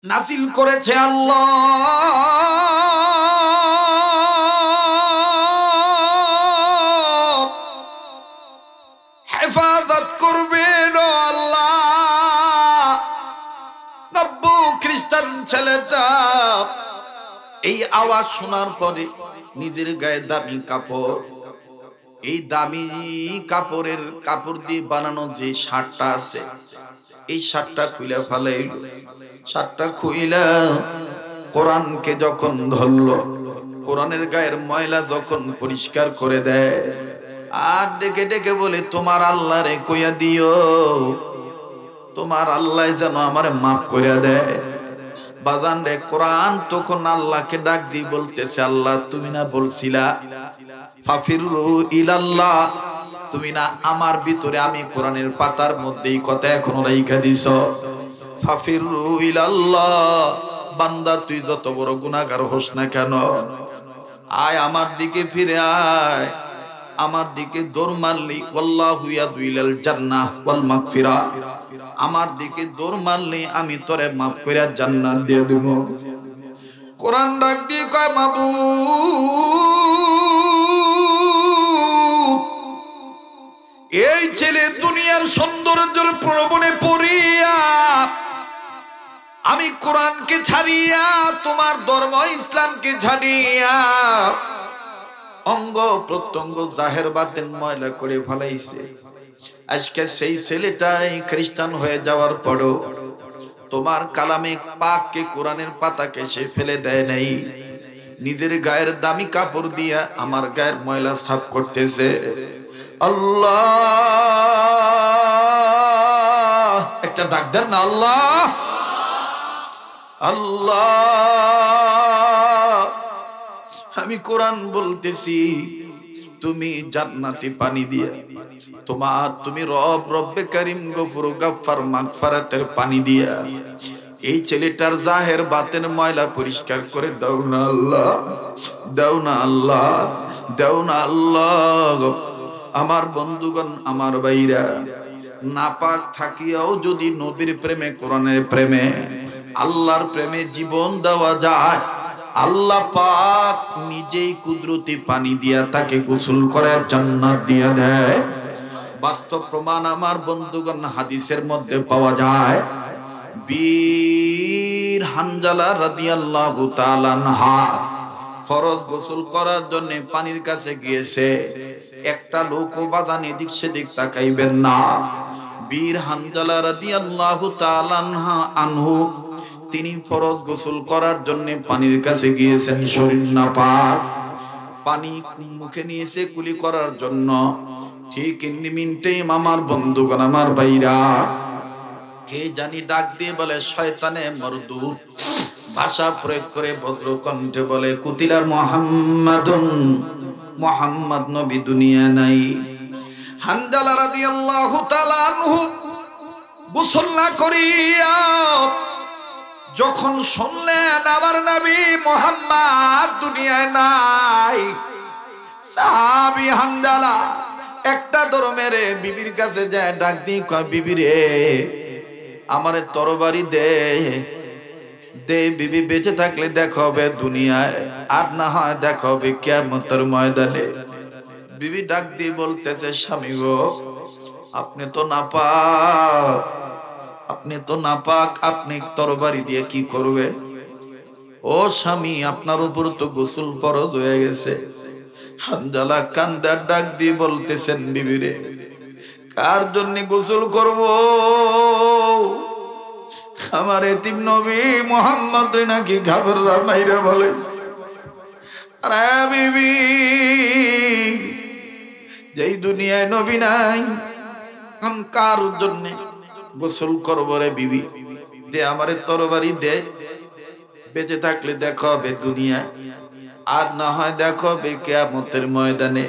নাজিল করেছে আল্লাহ। হেফাজত করবেন আল্লাহ। নব্বু খ্রিস্টান ছেলেটা এই আওয়াজ শোনার পরে নিজের গায়ে দামি কাপড়, এই দামি কাপড় দিয়ে বানানো যে শার্টটা আছে, এই শার্টটা খুলে ফেলাইল। শার্টটা খুইলা কোরআনকে যখন ধরলো, কোরআনের গায়ের ময়লা যখন পরিষ্কার করে দেয়, আর ডেকে ডেকে বলে, তোমার আল্লাহ রে কইয়া দিও, তোমার আল্লাহ যেন আমার মাফ কইরা দেয়। বাজান রে, কোরআন তখন আল্লাহকে ডাক দিয়ে বলতেছে, আল্লাহ তুমি না বলছিলা ফাফিরু ইলাল্লাহ, তুমি না আমার ভিতরে, আমি কোরআনের পাতার মধ্যে এই কথা এখনো রাইখা দিছ, ফাফিরু ইলাল্লাহ, বান্দা তুই যত বড় গুনাহগার হোস না কেন, আয় আমার দিকে ফিরে আয়, আমার দিকে দৌড় মারলি, ওয়াল্লাহু ইয়াদু ইলাল জান্নাহ ওয়াল মাগফিরা, আমার দিকে দৌড় মারলি আমি তোরে মাফ কইরা জান্নাত দিয়ে দেব। কোরআন ডাক দিয়ে কয়, মাবুদ, এই ছেলে দুনিয়ার সৌন্দর্যের প্রলোভনে পড়িয়া আমি কোরআনকে ছাড়িয়া, তোমার ধর্ম ইসলামকে ছাড়িয়া অঙ্গ প্রত্যঙ্গ জাহের বাতেন ময়লা করে ফেলাইছে। আজকে সেই ছেলেটাই খ্রিস্টান হয়ে যাওয়ার পরও তোমার কালামে পাককে, কোরআনের পাতাকে সে ফেলে দেয় নাই, নিজের গায়ের দামি কাপড় দিয়া আমার গায়ের ময়লা সাফ করতেছে। আল্লাহ, একটা ডাক দেন না, আল্লাহ আল্লাহ। আমি কোরআন বলতেছি, তুমি জান্নাতি পানি দিয়া, তুমি রব্বে কারীম গফুর গাফফার মাগফিরাতের পানি দিয়া এই ছেলেটার জাহের বাতের ময়লা পরিষ্কার করে দাও না আল্লাহ, দাও না আল্লাহ, দাও না আল্লাহ। আমার বন্ধুগণ, আমার ভাইরা, নাপাক থাকিয়াও যদি নবীর প্রেমে, কোরআনের প্রেমে, আল্লাহর প্রেমে জীবন দেওয়া যায়, আল্লাহ পাক নিজেই কুদরতি পানি দিয়া তাকে গোসল করে জান্নাত দিয়া দেয়। বাস্তব প্রমাণ আমার বন্ধুগণ হাদিসের মধ্যে পাওয়া যায়। বীর হানজালা রাদিয়াল্লাহু তাআলা আনহা ফরজ গোসল করার জন্য পানির কাছে গিয়েছে। একটা লোকও বাজান এদিক সেদিক তাকাইবেন না। বীর হানজালা রাদিয়াল্লাহু তাআলা আনহু তিনি ফরজ গোসল করার জন্য পানির কাছে গিয়েছেন, শরীর নাপাক, পানি মুখে নিয়েছে কুলি করার জন্য। ঠিক ইন মিনিটে আমার বন্ধুগণ, আমার ভাইরা, কে জানি ডাক দিয়ে বলে, শয়তানে মরদুদ, ভাষা প্রয়োগ করে ভদ্র কণ্ঠে বলে, কুতিলা মুহাম্মাদুন, মুহাম্মদ নবী দুনিয়া নাই। হানজালা রাদিয়াল্লাহু তাআলা আনহু গোসল না করিয়া যখন শুনলেন আমার নবী মুহাম্মদ দুনিয়ায় নাই, সাহাবী হানজালা একটা দৌড় মেরে বিবির কাছে যায়, ডাক দিয়ে কয়, বিবি রে, আমারে তরবারি দে, দে বিবি, বেঁচে থাকলে দেখা হবে দুনিয়ায়, আর না হয় দেখা হবে কিয়ামতের ময়দানে। বিবি ডাক দিয়ে বলতেছে, স্বামী গো, আপনি তো নাপাক, আপনি তো নাপাক, আপনি তরবারি দিয়ে কি করবেন? ও স্বামী, আপনার উপর তো গোসল ফরজ হয়ে গেছে। হানজালা কান্দার ডাক দিয়ে বলতেছেন, বিবি রে, কার জন্য গোসল করব? আমার এতিম নবী মুহাম্মদ নাকি ঘাবড়া মাইরা বলে, আরে বিবি, যেই দুনিয়ায় নবী নাই, আমি কার জন্য গোসল করব রে বিবি? দে আমারে তরবারি দে, বেঁচে থাকলে দেখা হবে দুনিয়ায়, আর না হয় দেখা হবে কিয়ামতের ময়দানে।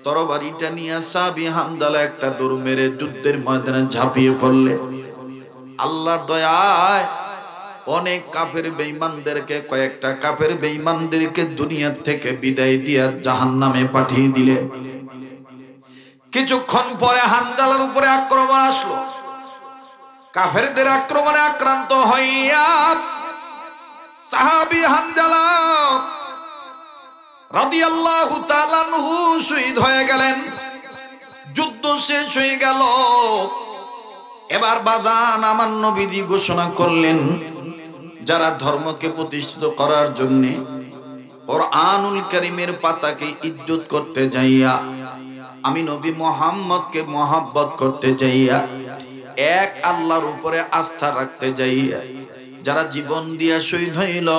তরবারিটা নিয়ে সাহাবী হানজালা একটা দৌড় মেরে যুদ্ধের ময়দানে ঝাঁপিয়ে পড়লে। আল্লাহর দয়ায় অনেক কাফের বেঈমানদেরকে, কয়েকটা কাফের বেঈমানদেরকে দুনিয়া থেকে বিদায় দিয়ে জাহান্নামে পাঠিয়ে দিলে। কিছুক্ষণ পরে হানজালার উপরে আক্রমণ আসলো। কাফেরদের আক্রমণে আক্রান্ত হইয়া সাহাবী হানজালা রাদিয়াল্লাহু তাআলা আনহু শহীদ হয়ে গেলেন। যুদ্ধ শেষ হয়ে গেল। এবার বাজান আমার নবীজি ঘোষণা করলেন, যারা ধর্মকে প্রতিষ্ঠিত করার জন্য কুরআনুল কারীমের পাতাকে ইজ্জত করতে যাইয়া, আমি নবী মুহাম্মদকে মহব্বত করতে যাইয়া, এক আল্লাহর উপরে আস্থা রাখতে যাইয়া যারা জীবন দিয়া শহীদ হইল,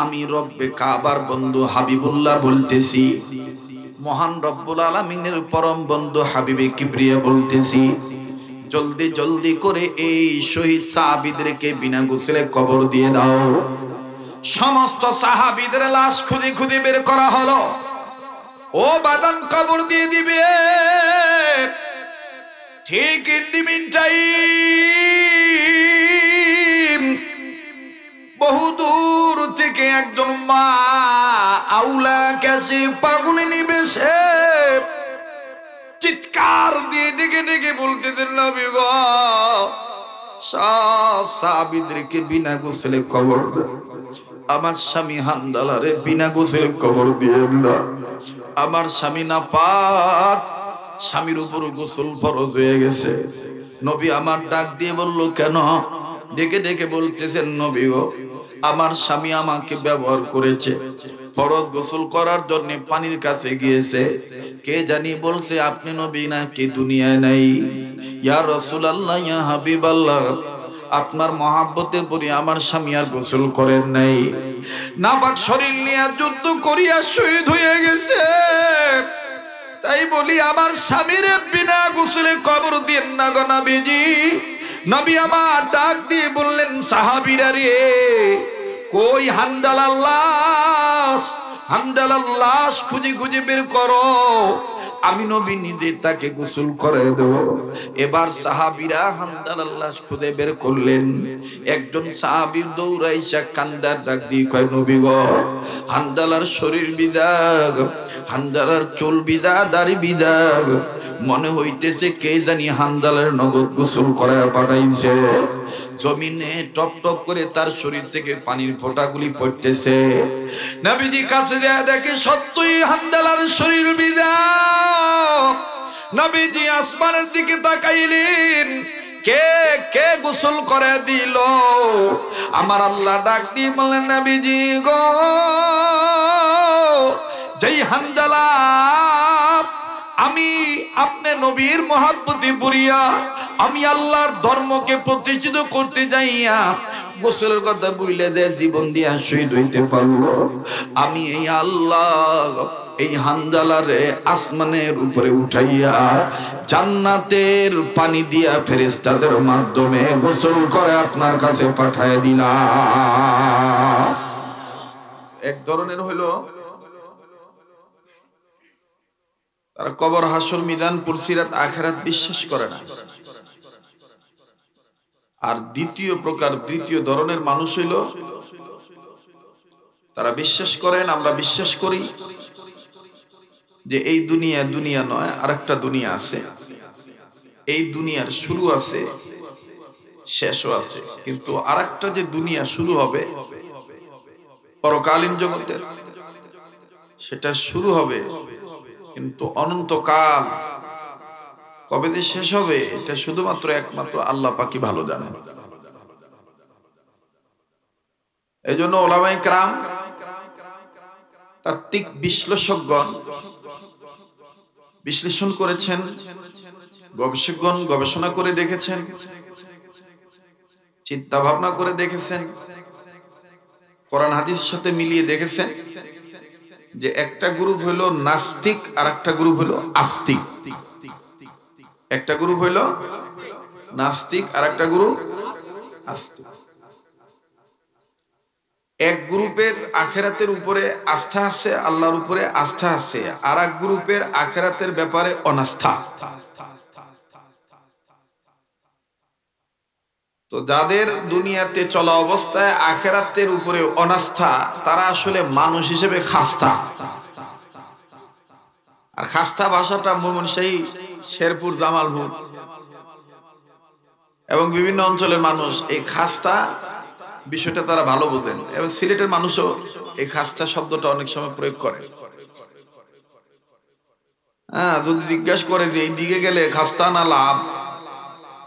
আমি রব্বে কাবার বন্ধু হাবিবুল্লাহ বলতেছি, মহান রব্বুল আলামিনের পরম বন্ধু হাবিবে কিবরিয়া বলতেছি, জলদি জলদি করে এই শহীদ সাহাবীদেরকে বিনা গোসলে কবর দিয়ে দাও। সমস্ত সাহাবীদের লাশ খুঁজে খুঁজে বের করা হলো। ও বাদান কবর দিয়ে দিবে। ঠিক ইন টাইম বহু দূর থেকে একজন মা আউলা কাশি পাগলিনী বেশে চিৎকার দিয়ে ডেকে ডেকে বলতেছেন, নবী গো, সব সাহাবীদেরকে বিনা গোসলে কবর দাও। আমার স্বামী হানজালারে বিনা গোসলে কবর দিয়েন না। আমার স্বামী নাপাক, স্বামীর উপর গোসল ফরজ হয়ে গেছে। নবী আমার ডাক দিয়ে বলল, কেন? ডেকে ডেকে বলতেছেন, নবী গো, আমার স্বামী আমাকে ব্যবহার করেছে, ফরজ গোসল করার জন্য পানির কাছে গিয়েছে, কে জানি বলছে আপনি নবী নাকি দুনিয়ায় নাই। ইয়া রাসূলুল্লাহ, ইয়া হাবিবাল্লাহ, আপনার মহাব্বতে পড়ে আমার স্বামী আর গোসল করেন নাই, নাপাক শরীর নিয়ে যুদ্ধ করিয়া শহীদ হয়ে গেছে। তাই বলি আমার স্বামীর বিনা গোসলে কবর দিয়েন না গো নবীজি। নবী আমার ডাক দিয়ে বললেন, সাহাবীরা রে, কই হানজালার লাশ? হানজালার লাশ খুঁজে খুঁজে বের করো, আমি নবী নিজে তাকে গোসল করে দেব। এবার সাহাবীরা হানজালার লাশ খুঁজে বের করলেন। একজন সাহাবী দৌড়াইসা কান্দার ডাক দিয়ে কয়, নবী গো, হানজালার শরীর বিদাগ, হানজালার চুল বিদা, দাড়ি বিদাগ, মনে হইতেছে কে জানি হানজালার নগদ গোসল করে পাঠাইছে। জমিনে টপ টপ করে তার শরীর থেকে পানির ফোঁটাগুলি পড়তেছে। নবীজি কাছে যায় দেখে সত্যই হানজালার শরীর বিদা। নবীজি আসমানের দিকে তাকাইলেন, কে কে গোসল করে দিল? আমার আল্লাহ ডাক দিয়ে বললেন, নবীজি গো, যেই হানজালা আমি আপনি নবীর মহব্বতে পড়িয়া আমি আল্লাহর ধর্মকে প্রতিষ্ঠিত করতে যাইয়া গোসলের কথা বইলে যে জীবন দিয়া শহীদ হইতে পারলো, আমি এই আল্লাহ এই হানজালারে আসমানের উপরে উঠাইয়া জান্নাতের পানি দিয়া ফেরেশতাদের মাধ্যমে গোসল করে আপনার কাছে পাঠায় দিলাম। এক ধরনের হইলো তারা কবর, হাসর, মিজান, পুলসিরাত, আখিরাত বিশ্বাস করে না। আর দ্বিতীয় ধরনের মানুষ হইল তারা বিশ্বাস করেন, আমরা বিশ্বাস করি যে এই দুনিয়া নয়, আরেকটা দুনিয়া আছে। এই দুনিয়ার শুরু আছে, শেষও আছে, কিন্তু আরেকটা যে দুনিয়া শুরু হবে পরকালীন জগতের, সেটা শুরু হবে কিন্তু অনন্তকাল। কবে যে শেষ হবে এটা শুধুমাত্র একমাত্র আল্লাহ পাকই ভালো জানেন। এই জন্য ওলামায়ে কেরাম, তাত্ত্বিক বিশ্লেষকগণ বিশ্লেষণ করেছেন, গবেষকগণ গবেষণা করে দেখেছেন, চিন্তা ভাবনা করে দেখেছেন, কোরআন হাদিসের সাথে মিলিয়ে দেখেছেন যে একটা গ্রুপ হইল নাস্তিক আর একটা গ্রুপ হইল আস্তিক। একটা গ্রুপ হইল নাস্তিক আর একটা গ্রুপ আস্তিক। এক গ্রুপের আখিরাতের উপরে আস্থা আছে, আল্লাহর উপরে আস্থা আছে, আর এক গ্রুপের আখিরাতের ব্যাপারে অনাস্থা। তো যাদের দুনিয়াতে চলা অবস্থায় আখিরাতের উপরে অনাস্থা, তারা আসলে মানুষ হিসেবে খাস্তা। আর খাস্তা ভাষাটা ময়মনসিংহ, শেরপুর, জামালপুর এবং বিভিন্ন অঞ্চলের মানুষ এই খাস্তা বিষয়টা তারা ভালো বোঝেন। এবং সিলেটের মানুষও এই খাস্তা শব্দটা অনেক সময় প্রয়োগ করে। হ্যাঁ, যদি জিজ্ঞাসা করে যে এই দিকে গেলে খাস্তা না লাভ,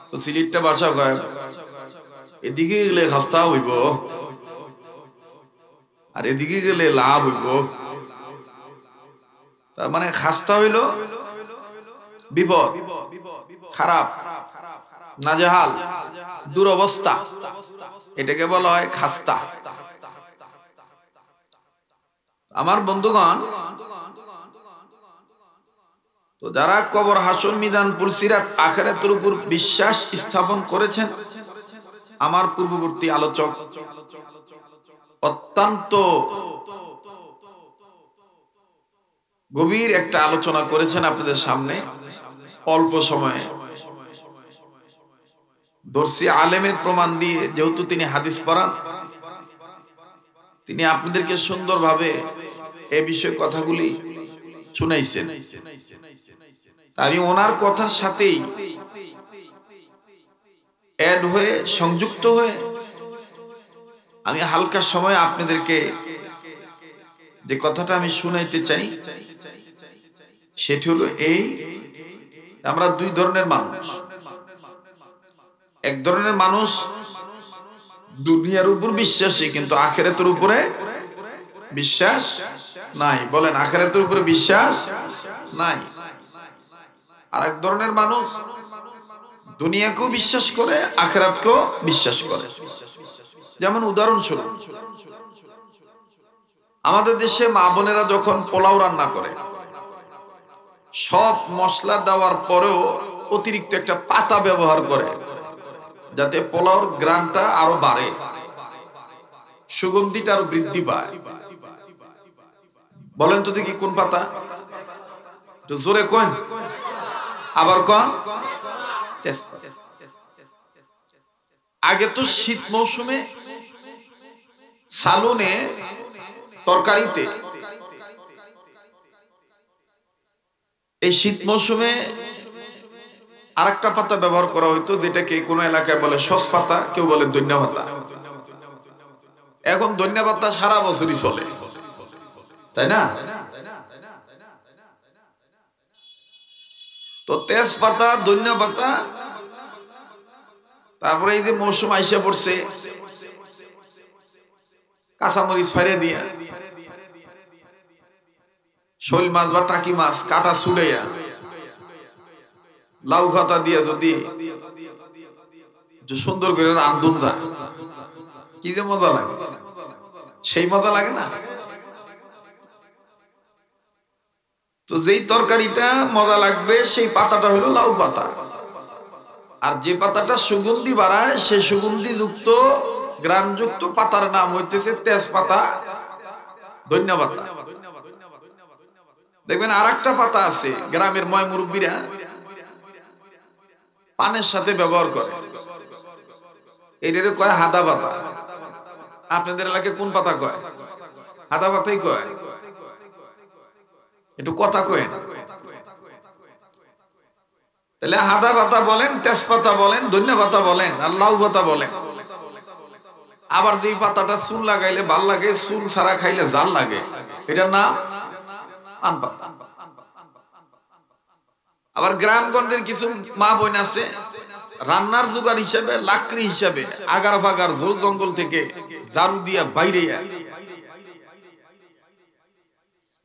তো সিলেটটা ভাষা কয় এদিকে গেলে খাস্তা হইব আর এদিকে গেলে লাভ হইব। তার মানে খাস্তা হইল বিপদ, খারাপ, নাজেহাল, দুরবস্থা, এটাকে বলা হয় খাস্তা। আমার বন্ধুগণ, তো যারা কবর, হাসর, মিজান, পুলসিরাত, আখিরাতের উপর বিশ্বাস স্থাপন করেছেন, আমার পূর্ববর্তী আলোচক অত্যন্ত গভীর একটা আলোচনা করেছেন আপনাদের সামনে অল্প সময়ে। দর্শী আলেমের প্রমাণ দিয়ে, যেহেতু তিনি হাদিস পড়ান, তিনি আপনাদেরকে সুন্দরভাবে এই বিষয়ে কথাগুলি শুনাইছেন। আমি ওনার কথার সাথেই অ্যাড হয়ে, সংযুক্ত হয়ে আমি হালকা সময় আপনাদেরকে যে কথাটা আমি শুনাইতে চাই সেটি হলো এই: আমরা দুই ধরনের মানুষ। এক ধরনের মানুষ দুনিয়ার উপর বিশ্বাসী, কিন্তু আখিরাতের উপরে বিশ্বাস নাই। বলেন, আখিরাতের উপরে বিশ্বাস নাই। আর এক ধরনের মানুষ দুনিয়াকেও বিশ্বাস করে, আখিরাতকেও বিশ্বাস করে। যেমন উদাহরণস্বরূপ, আমাদের দেশে মা বোনেরা যখন পোলাও রান্না করে, সব মশলা দেওয়ার পরেও অতিরিক্ত একটা পাতা ব্যবহার করে, যাতে পোলাওর গ্রানটা আরো বাড়ে, সুগন্ধিটা আরো বৃদ্ধি পায়। বলেন তো দেখি কোন পাতা? জোরে কোন, আবার কোন? আগে তো শীত মৌসুমে সালুনে, তরকারিতে, এই শীত মৌসুমে আরেকটা পাতা ব্যবহার করা হইতো, যেটাকে কোন এলাকায় বলে সস পাতা, কেউ বলে ধনিয়া পাতা। এখন ধনিয়া পাতা সারা বছরই চলে, তাই না? তো তেজপাতা, ধনিয়া পাতা, তারপরে এই যে মৌসুম আইসা পড়ছে, কাঁচামরিচ ফাইরে দিয়া, শোল মাছ বা টাকি মাছ কাটা ছুড়াইয়া, লাউ পাতা দিয়া যদি সুন্দর করে রান্ধুন যায়, কি যে মজা লাগে, সেই মজা লাগে না? তো যেই তরকারিটা মজা লাগবে, সেই পাতাটা হলো লাউ পাতা। আর যে পাতাটা সুগন্ধি বাড়ায়, সে সুগন্ধি যুক্ত, গ্রানযুক্ত পাতার নাম হইতেছে তেজপাতা, ধনিয়া পাতা। দেখবেন আর একটা পাতা আছে, গ্রামের ময় মুরব্বীরা পানের সাথে ব্যবহার করে, এটারে কয় হাদা পাতা। আপনাদের এলাকায় কোন পাতা কয়? হাদা পাতাই কয়। একটু কথা কয়। তাহলে হাদা পাতা বলেন, তেজপাতা বলেন, ধনিয়া পাতা বলেন, আর লাউ পাতা বলেন। আবার যেই পাতাটা চুল লাগাইলে ভাল লাগে, চুল ছাড়া খাইলে জাল লাগে, এটার নাম পান পাতা। আবার গ্রামগঞ্জের কিছু মা বোন আছে, রান্নার জোগাড় হিসাবে, লাকড়ি হিসাবে আগার ফাগার ঝোল জঙ্গল থেকে ঝাড়ু দিয়া বাইরে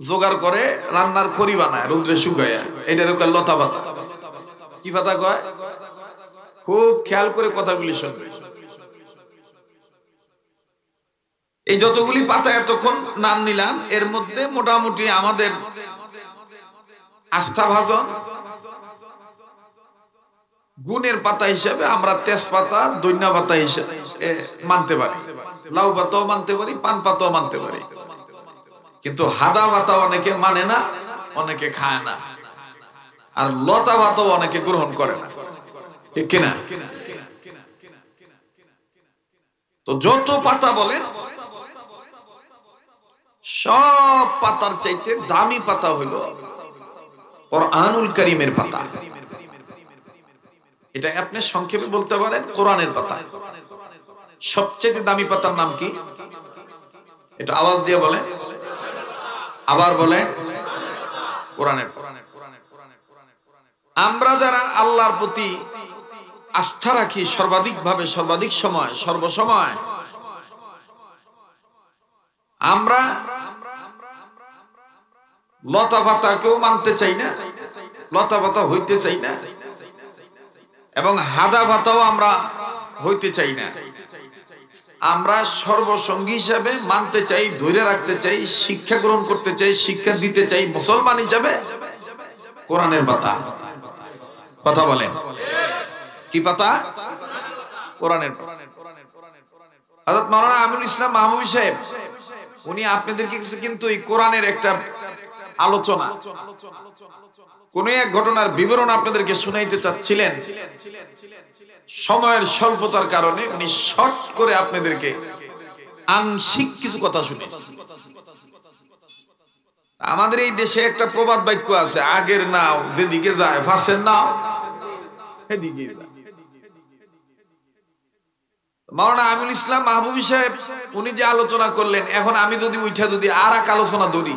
জোগাড় করে রান্নার খড়ি বানায়, রৌদ্রে শুকায়, এটার লতা পাতা। কি পাতা কয়? খুব খেয়াল করে কথাগুলি শুনবে। এই যতগুলি পাতা এতক্ষণ নাম নিলাম, এর মধ্যে মোটামুটি আমাদের আস্থাভাজন গুণের পাতা হিসেবে আমরা তেজপাতা, ধনিয়া পাতা হিসেবে মানতে পারি, লাউ পাতাও মানতে পারি, পান পাতাও মানতে পারি। কিন্তু হাদা পাতা অনেকে মানে না, অনেকে খায় না, আর লতা পাতাও অনেকে গ্রহণ করে না, ঠিক কিনা? তো যত পাতা বলেন, সব পাতার চাইতে দামি পাতা হলো কোরআনুল কারীমের পাতা। এটা আপনি সংক্ষেপে বলতে পারেন কোরআনের পাতা। সবচেয়ে দামি পাতার নাম কি? এটা আওয়াজ দিয়ে বলে, আবার বলে। কোরআনের। আমরা যারা আল্লাহর প্রতি আস্থা রাখি সর্বাধিক ভাবে, সর্বাধিক সময়, সর্বসময়, আমরা লতা পাতাকেও মানতে চাই না, লতা পাতা হইতে চাই না, এবং হাদা পাতাও আমরা হইতে চাই না। আমরা সর্বসঙ্গী হিসাবে মানতে চাই, ধরে রাখতে চাই, শিক্ষা গ্রহণ করতে চাই, শিক্ষা দিতে চাই মুসলমান হিসাবে কোরআনের পাতা। কথা বলেন, কি পাতা? কোরআনের। হযরত মাওলানা আমিনুল ইসলাম মাহমুদী সাহেব উনি আপনাদেরকে কিন্তু এই কোরআনের একটা আলোচনা, কোন এক ঘটনার বিবরণ আপনাদেরকে শুনাইতে চাচ্ছিলেন। সময়ের স্বল্পতার কারণে উনি শর্ট করে আপনাদেরকে আংশিক কিছু কথা শুনেছি। আমাদের এই দেশে একটা প্রবাদ বাক্য আছে, আগের নাও যেদিকে যায় ফাঁসের নাও সেদিকে যায়। মাওলানা আমিনুল ইসলাম মাহমুদী সাহেব উনি যে আলোচনা করলেন, এখন আমি যদি উঠা যদি আর এক আলোচনা ধরি,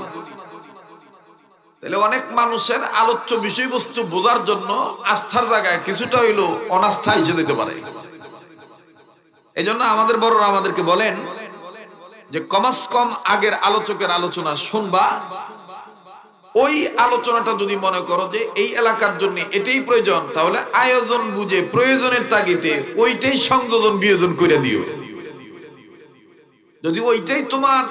তাহলে অনেক মানুষের আলোচ্য বিষয়বস্তু বোঝার জন্য আস্থার জায়গায় কিছুটা হইলো অনাস্থা এসে যেতে পারে। এই জন্য আমাদের বড়রা আমাদেরকে বলেন যে কমাস কম আগের আলোচকের আলোচনা শুনবা, ওই আলোচনাটা যদি মনে করো যে এই এলাকার জন্য এটাই প্রয়োজন, তাহলে আয়োজন বুঝে প্রয়োজনের তাগিদে ওইটাই সংযোজন বিয়োজন করে দিও। যদি ওইটাই তোমার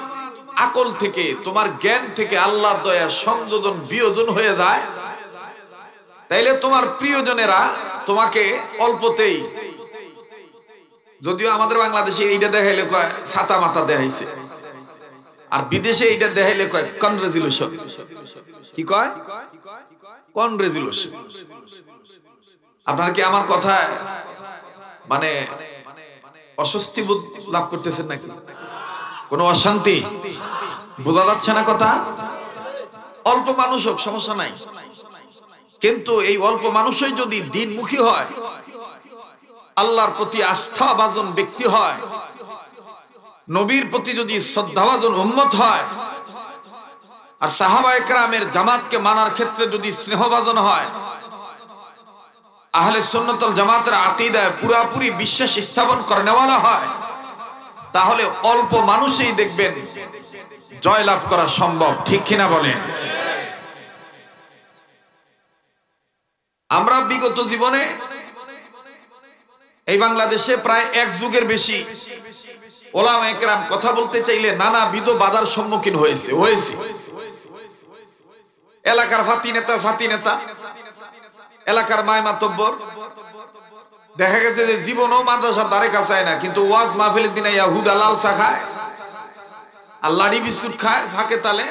আকল থেকে, তোমার জ্ঞান থেকে আল্লাহর দয়া সংযোজন বিয়োজন হয়ে যায়, তাইলে তোমার প্রিয়জনেরা তোমাকে অল্পতেই, যদিও আমাদের বাংলাদেশে এইটা দেখাইলে কয় ছাতা মাথা দেখাইছে, আর বিদেশে এইটা দেখাইলে কয় কনগ্রেচুলেশন। কি কয়? কনগ্রেচুলেশন। আপনারা কি আমার কথায় মানে অস্বস্তি বোধ লাভ করতেছেন নাকি? কোন অশান্তি বোঝা যাচ্ছে না কথা? অল্প মানুষ হোক সমস্যা নাই, কিন্তু এই অল্প মানুষই যদি দিনমুখী হয়, আল্লাহর প্রতি আস্থাভাজন ব্যক্তি হয়, নবীর প্রতি যদি শ্রদ্ধাভাজন উম্মত হয়, আর সাহাবায়ে কেরামের জামাতকে মানার ক্ষেত্রে যদি স্নেহভাজন হয়, আহলে সুন্নাত ওয়াল জামাতের আকীদায় পুরাপুরি বিশ্বাস স্থাপন করেনেওয়ালা হয়, তাহলে অল্প মানুষই দেখবেন জয়লাভ করা সম্ভব। ঠিক কিনা বলেন? আমরা বিগত জীবনে এই বাংলাদেশে প্রায় এক যুগের বেশি ওলামায়ে কেরাম কথা বলতে চাইলে নানাবিধ বাধার সম্মুখীন হয়েছে। এলাকার ফাতি নেতা, সাথী নেতা, এলাকার মায় মাতব্বর, দেখা গেছে যে জীবনও মাদ্রাসার দ্বারে কাছে না, কিন্তু ওয়াজ মাহফিলের দিনে হুদা লাল চা খায় আর লাড়ি বিস্কুট খায়, ফাঁকে তালে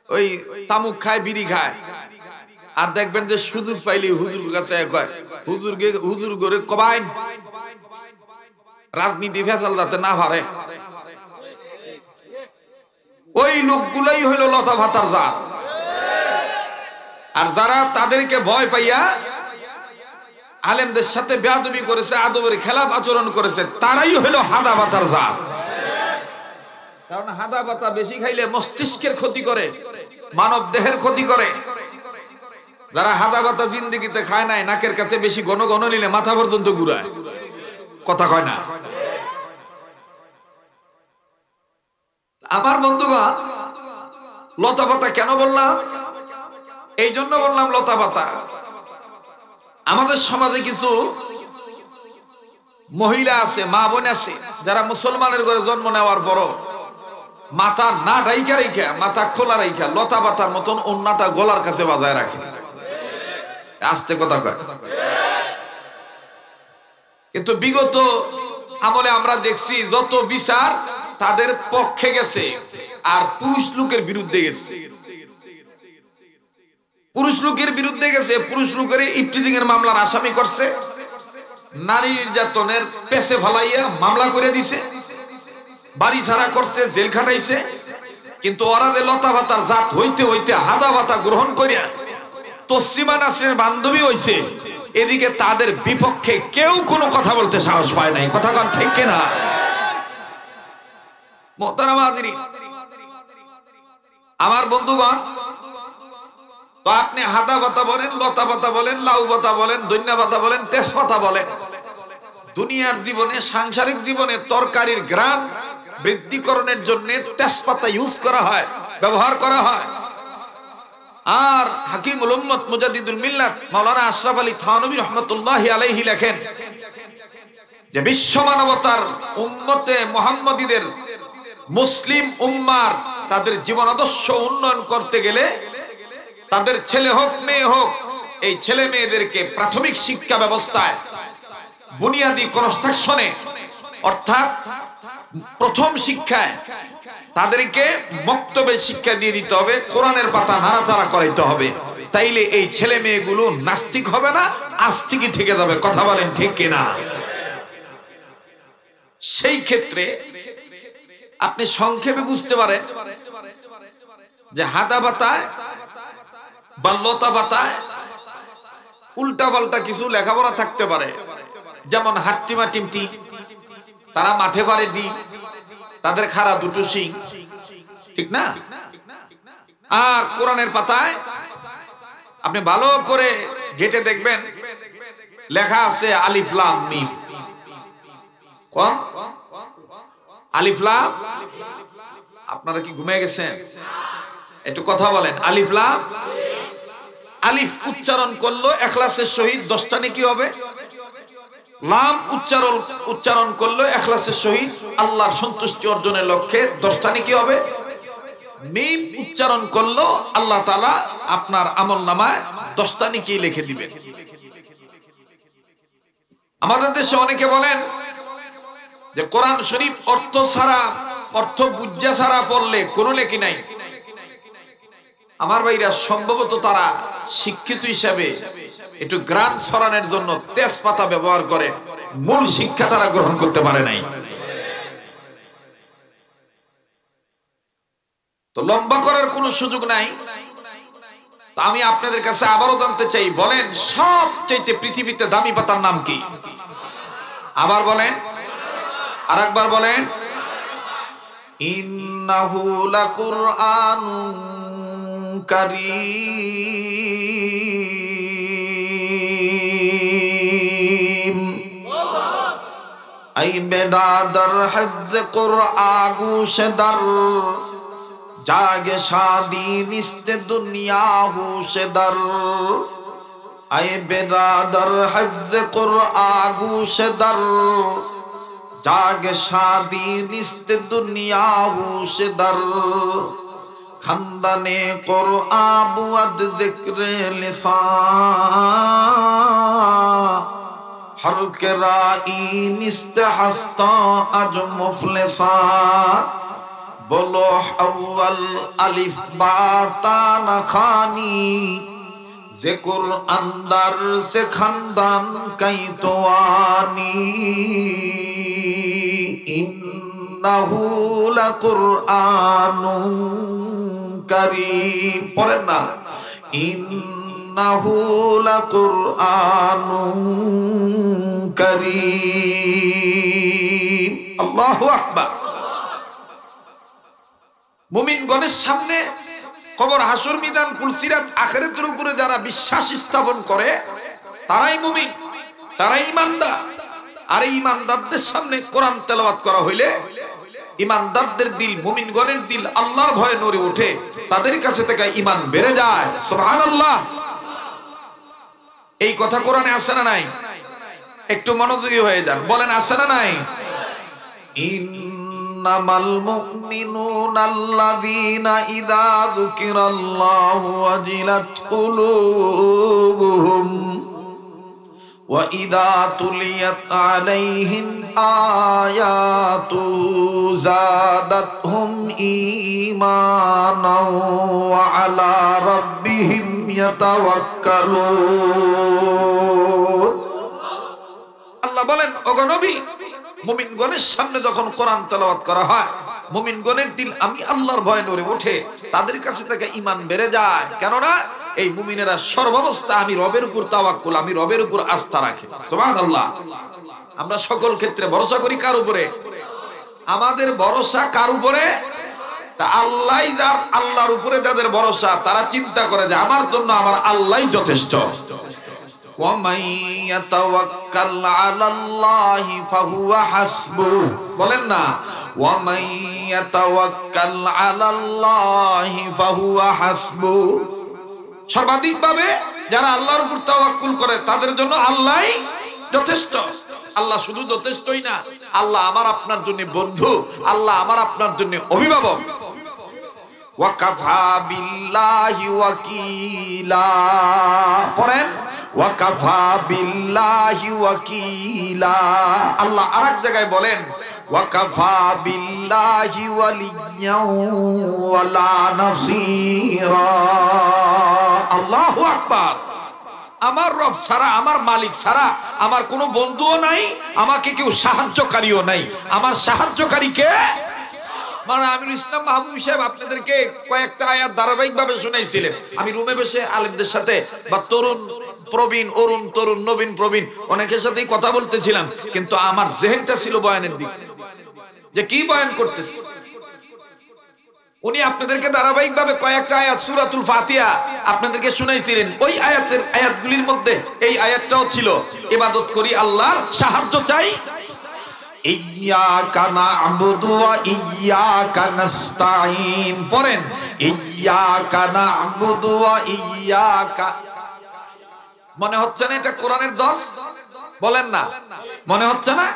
ওই তামুক খায়, বিড়ি খায়। আর দেখবেন যে সুযোগ পাইলে হুজুর কাছে কয়, হুজুর করে কবাইন রাজনীতি ফেসাল যাতে না পারে। ওই লোকগুলাই হইল লতা ভাতার জাত। আর যারা তাদেরকে ভয় পাইয়া আলেমদের সাথে বেয়াদবি করেছে, আদবের খেলাফ আচরণ করেছে, তারাই হইল হাদা ভাতার জাত। কারণ হাদা ভাতা বেশি খাইলে মস্তিষ্কের ক্ষতি করে, মানব দেহের ক্ষতি করে। যারা হাদা ভাতা জিন্দেগিতে খায় নাই, নাকের কাছে বেশি ঘন ঘন নিলে মাথা পর্যন্ত ঘুরায়। কথা কয় না? আমার বন্ধুগণ, লতা পাতা কেন বললাম? এই জন্য বললাম লতা পাতা। আমাদের সমাজে কিছু মহিলা আছে, মা বোন আছে, যারা মুসলমানের ঘরে জন্ম নেওয়ার পরও মাথা না ঢাইকা রেখা, মাথা খোলা রেখা লতা পাতার মতন ওন্নাটা গলার কাছে বাজায় রাখে। আস্তে কথা কয়। কিন্তু বিগত আমলে আমরা দেখছি যত বিচার তাদের পক্ষে গেছে আর পুরুষ লোকের বিরুদ্ধে গেছে। পুরুষ লোকের বিরুদ্ধে গেছে, পুরুষ লোকের ইফটিজিং এর মামলার আসামি করছে, নারী নির্যাতনের পেছে ফালাইয়া মামলা করে দিছে, বাড়ি ছাড়া করছে, জেল খাটাইছে। কিন্তু ওরা যে লতা ভাতার জাত হইতে হইতে হাদা ভাতা গ্রহণ করিয়া তসলিমা নাসরিনের বান্ধবী হইছে, এদিকে তাদের বিপক্ষে কেউ কোনো কথা বলতে সাহস পায় নাই। কথা কোন ঠিক কিনা? মোহতারাম হাজিরিন, আমার বন্ধুগণ, তো আপনি হাদা পাতা বলেন, লতা পাতা বলেন, লাউ পাতা বলেন, ধনিয়া পাতা বলেন, তেজপাতা বলেন, দুনিয়ার জীবনে, সাংসারিক জীবনে তরকারির ঘ্রাণ বৃদ্ধিকরণের জন্য তেজপাতা ইউজ করা হয়, ব্যবহার করা হয়। আর হাকিমুল উম্মত মুজাদ্দিদুল মিল্লাত মাওলানা আশরাফ আলী থানভী রাহমাতুল্লাহি আলাইহি লেখেন যে বিশ্ব মানবতার উম্মতে মুহাম্মদীদের, মুসলিম উম্মার তাদের জীবন আদর্শ উন্নয়ন করতে গেলে তাদের ছেলে হোক মেয়ে হোক, এই ছেলে মেয়েদেরকে প্রাথমিক শিক্ষা ব্যবস্থায় বুনিয়াদি কনস্ট্রাকশনে, অর্থাৎ প্রথম শিক্ষায় তাদেরকে মক্তবের শিক্ষা দিয়ে দিতে হবে, কোরআনের পাতা নাড়াচাড়া করাইতে হবে। তাইলে এই ছেলে মেয়েগুলো নাস্তিক হবে না, আস্তিকই থেকে যাবে। কথা বলেন ঠিক কিনা? সেই ক্ষেত্রে আপনি সংক্ষেপে বুঝতে পারেন যে হাদা পাতায় বা লতা পাতায় উল্টা পাল্টা কিছু লেখাপড়া থাকতে পারে, যেমন হাট্টিমা টিমটি, তারা মাঠে পারে ডি, তাদের খাড়া দুটো শিং, ঠিক না? আর কোরআনের পাতায় আপনি ভালো করে ঘেটে দেখবেন লেখা আছে আলিফ লাম মিম। কোন আলিফ লাম? আপনারা কি ঘুমিয়ে গেছেন? একটু কথা বলেন। আলিফ লাম, আলিফ উচ্চারণ করলো ইখলাসের সহিত 10টা নেকি হবে, লাম উচ্চারণ করলো ইখলাসের সহিত আল্লাহর সন্তুষ্টি অর্জনের লক্ষ্যে 10টা নেকি হবে, মিম উচ্চারণ করলো আল্লাহ তাআলা আপনার আমলনামায় 10টা নেকি লিখে দিবেন। আমাদের দেশে অনেকে বলেন যে কোরআন শরীফ অর্থ ছাড়া, অর্থ বুঝা ছাড়া পড়লে কোনো নেকি নাই। আমার ভাইরা, সম্ভবত তারা শিক্ষিত হিসাবে একটু গ্রান ছড়ানোর জন্য তেজপাতা ব্যবহার করে, মূল শিক্ষা তারা গ্রহণ করতে পারে নাই। তো লম্বা করার কোনো সুযোগ নাই। আমি আপনাদের কাছে আবারও জানতে চাই, বলেন সবচেয়ে পৃথিবীতে দামি পাতার নাম কি? আবার বলেন, আরেকবার বলেন। ইন্নাহু লাকুরআনুন কারীম আই বেদাদর হিফজ কুরআন গুশদার জাগে শাদি নিস্তে দুনিয়া হুশদার আই বেদাদর হিফজ কুরআন গুশদার জাগে শাদি নিস্তে দুনিয়া হুশদার খানদানে কুরআন বুয়াদ যিকরে লিসান হর কে রাই নিস্তে হাস্তা আজ মুফলিসা बोलो अव्वल अलिफ बाता न खानी जे कुरआन दर से खानदान कई तो आनी इन्नहु लकुरआनुन करीम। पढ़ें ना, इन्नहु लकुरआनुन करीम। अल्लाहु अकबर। মুমিনগণের সামনে কবর, হাসর, মিজান, পুলসিরাত, আখিরাতের উপরে যারা বিশ্বাস স্থাপন করে তারাই মুমিন, তারাই ঈমানদার। আর এই ঈমানদারদের সামনে কোরআন তেলাওয়াত করা হইলে ঈমানদারদের দিল, মুমিনগণের দিল আল্লাহর ভয়ে নড়ে ওঠে, তাদের কাছে থেকে ঈমান বেড়ে যায়। সুবহানাল্লাহ। এই কথা কোরআনে আছে না নাই? একটু মনোযোগী হয়ে যান, বলেন আছে না নাই? ইন্নামাল মুমিনুনা আল্লাযীনা ইযা যুকিরাল্লাহু ওয়াজিলাত কুলুবুহুম ওয়া ইযা তুলিয়াত আলাইহিম আয়াতুহু যাদাতহুম ঈমানাও ওয়া আলা রাব্বিহিম ইয়াতাওয়াক্কালুন। আল্লাহ বলেন, ওগো নবী, মুমিনগণের সামনে যখন কোরআন তেলাওয়াত করা হয়, মুমিনগণের দিল আমি আল্লাহর ভয়ে নড়ে ওঠে, তাদের কাছে থেকে ঈমান বেড়ে যায়। কেননা এই মুমিনেরা সর্বাবস্থা আমি রবের উপর তাওয়াক্কুল, আমি রবের উপর আস্থা রাখি। সুবহানাল্লাহ। আমরা সকল ক্ষেত্রে ভরসা করি কার উপরে? আমাদের ভরসা কার উপরে? তা আল্লাহ, যার আল্লাহর উপরে যাদের ভরসা তারা চিন্তা করে যে আমার জন্য আমার আল্লাহই যথেষ্ট। ওয়ামান ইয়াতাওয়াক্কাল আলাল্লাহি ফাহুয়া হাসবুহ, বলেন না ওয়ামান ইয়াতাওয়াক্কাল আলাল্লাহি ফাহুয়া হাসবুহ। সর্বাধিকভাবে যারা আল্লাহর উপর তাওয়াক্কুল করে তাদের জন্য আল্লাহই যথেষ্ট। আল্লাহ শুধু যথেষ্টই না, আল্লাহ আমার আপনার জন্য বন্ধু, আল্লাহ আমার আপনার জন্য অভিভাবক। ওয়াকাফা বিল্লাহি ওয়াকিলা, পড়েন ওয়াকাফা বিল্লাহি ওয়াকিলা। আল্লাহ আরেক জায়গায় বলেন ওয়াকাফা বিল্লাহি ওয়ালিয়্যান ওয়ালা নাসীরা। আল্লাহু আকবার। আমার রব ছাড়া, আমার মালিক ছাড়া আমার কোনো বন্ধুও নাই, আমাকে কেউ সাহায্যকারীও নাই। আমার সাহায্যকারীকে মানে আমিরুল ইসলাম মাহবুব সাহেব আপনাদেরকে কয়েকটা আয়াত ধারাবাহিকভাবে শুনাইছিলেন। আমি রুমে বসে আলেমদের সাথে বা তরুণ প্রবীণ, অরুণ তরুণ, নবীন প্রবীণ অনেকের সাথেই কথা বলতেছিলাম, কিন্তু আমার জেহেনটা ছিল বয়ানের দিকে, যে কি বয়ান করতেছে। উনি আপনাদেরকে ধারাবাহিকভাবে কয়েকটা আয়াত সূরাতুল ফাতিহা আপনাদেরকে শুনাইছিলেন। ওই আয়াতগুলির মধ্যে এই আয়াতটাও ছিল, ইবাদত করি আল্লাহর, সাহায্য চাই। ইয়্যাকা না'বুদু ওয়া ইয়্যাকা নাস্তাঈন, পড়েন ইয়্যাকা না'বুদু ওয়া ইয়্যাকা। মনে হচ্ছে না এটা কোরআনের দর্স? বলেন না, মনে হচ্ছে না?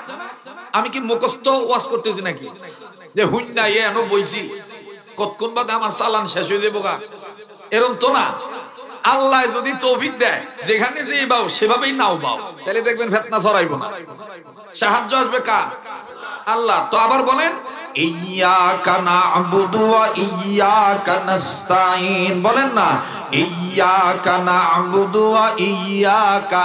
আমি কি মুখস্থ ওয়াজ করতেছি নাকি? যে হুন্না এনো বইছি কতক্ষণ বাদে আমার চালান শেষ হয়ে যাবো গা, এরকম তো না। আল্লাহ যদি তৌফিক দেয় যেখানে যে বাও সেভাবেই নাও বাও, তাহলে দেখবেন ফিতনা ছড়াইবো না। সাহায্য আসবে কার? আল্লাহ। তো আবার বলেন ইয়্যাকা না'বুদু ওয়া ইয়্যাকা নাস্তাঈন, বলেন না ইয়্যাকা না'বুদু ওয়া ইয়্যাকা।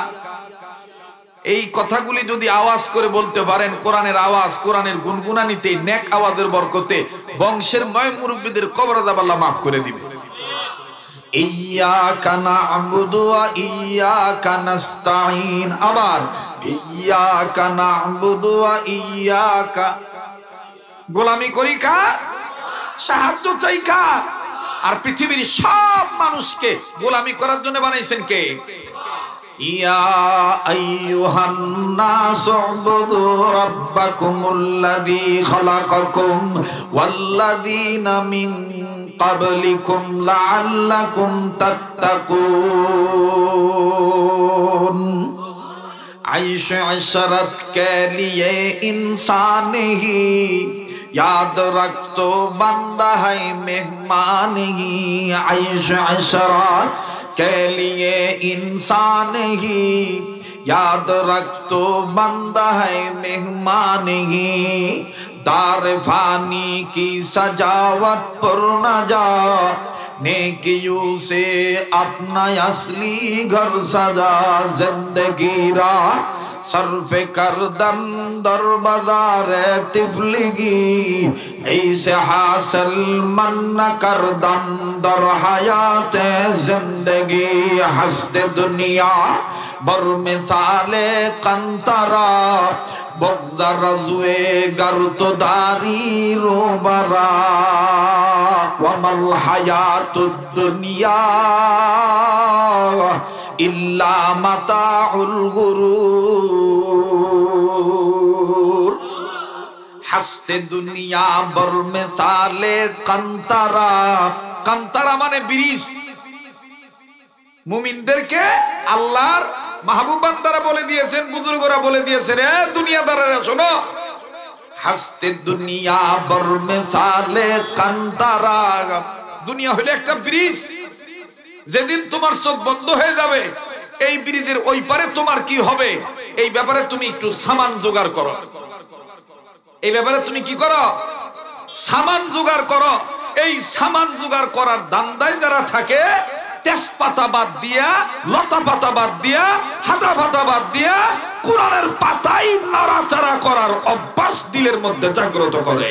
এই কথাগুলি যদি আওয়াজ করে বলতে পারেন, কোরআনের আওয়াজ, কোরআনের গুনগুনানিতে, নেক আওয়াজের বরকতে বংশের ময় মুরব্বিদের কবর আযাব আল্লাহ মাফ করে দিবে। ইয়্যাকা না'বুদু ওয়া ইয়্যাকা নাস্তাঈন, আবার ইয়্যাকা না'বুদু ওয়া ইয়্যাকা। গোলামি করি কার? সাহায্য চাই কার? আর পৃথিবীর সব মানুষকে গোলামি করার জন্য বানাইছেন কে? ইয়া আইয়ুহান নাসু উবুদু রাব্বাকুমুল্লাযী খালাকাকুম ওয়াল্লাযীনা মিন قبلكم لعلكم تتقون। عيش عشرت के लिए इंसान ही याद रख तो बंदा है मेहमान ही। عيش عشرت के लिए इंसान ही याद रख तो बंदा है मेहमान ही। दार फानी की सजावट पर न जा, नेकियों से अपना असली घर सजा। जिंदगी रा सर्फ करदम दर बाजार तिफलिगी, ऐसे हासिल मन न करदम दर हयात जिंदगी। हस्ते दुनिया बर मिसाले कंतरा, बग़्ज़ रज़्वे गर तो दारी रोबरा। वमल हयातुद दुनिया इल्ला मताउल गुरूर। हस्ते दुनिया बर मिसाले कंतरा। कंतरा माने ब्रिज। মুমিনদেরকে আল্লাহর মাহবুব বান্দারা বলে দিয়েছেন, বুজুর্গরা বলে দিয়েছেন, এ দুনিয়াদারেরা শোনো, হাসতে দুনিয়া বর মিসালে কান্তারা। দুনিয়া হলো একটা ব্রিজ, যেদিন তোমার চোখ বন্ধ হয়ে যাবে এই ব্রিজের ওই পারে তোমার কি হবে এই ব্যাপারে তুমি একটু সামান জোগাড় করো। এই ব্যাপারে তুমি কি করো? সামান জোগাড় করো। এই সামান জোগাড় করার ধান্দায় যারা থাকে, তেজপাতা বাদ দিয়া, লতা পাতা বাদ দিয়া, হাতা পাতা বাদ দিয়া কোরআনের পাতাই নাড়াচাড়া করার অভ্যাস দিলের মধ্যে জাগ্রত করে।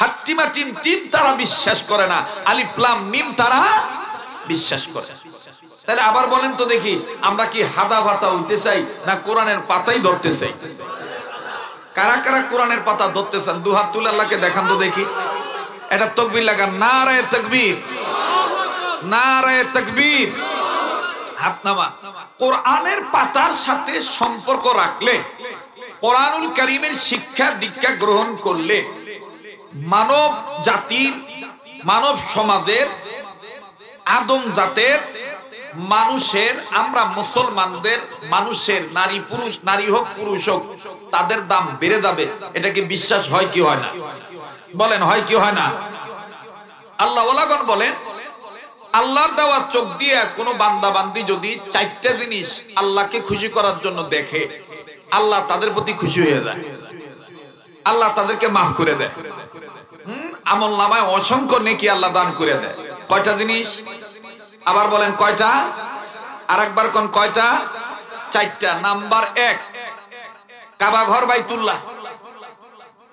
হাত্তিমা টিম টিম তারা বিশ্বাস করে না, আলিফ লাম মিম তারা বিশ্বাস করে। তাহলে আবার বলেন তো দেখি, আমরা কি হাদা ভাতা হইতে চাই না কোরআনের পাতাই ধরতে চাই? কারা কারা কোরআনের পাতা ধরতে চান দুহাত তুলে আল্লাহকে দেখান তো দেখি। এটা তাকবীর লাগান, নারায়ে তাকবীর, নারায়ে তাকবীর। হাত নামা। কোরআনের পাতার সাথে সম্পর্ক রাখলে, কোরআনুল কারীমের শিক্ষা দীক্ষা গ্রহণ করলে মানব জাতির, মানব সমাজের, আদম জাতের মানুষের, আমরা মুসলমানদের মানুষের, নারী পুরুষ, নারী হোক পুরুষ হোক, তাদের দাম বেড়ে যাবে। এটা কি বিশ্বাস হয় কি হয় না? বলেন হয় কি হয় না? আল্লাহ ওয়ালাগণ বলেন, আল্লাহর দেওয়া চোখ দিয়ে কোনো বান্দা বান্দি যদি চারটা জিনিস আল্লাহকে খুশি করার জন্য দেখে, আল্লাহ তাদের প্রতি খুশি হয়ে যায়, আল্লাহ তাদেরকে মাফ করে দেয়, আমল নামায় অসংখ্য নেকি আল্লাহ দান করে দেয়। কয়টা জিনিস? আবার বলেন কয়টা? আরেকবার কোন কয়টা? চারটা। নাম্বার 1 কাবা ঘর বাইতুল্লাহ,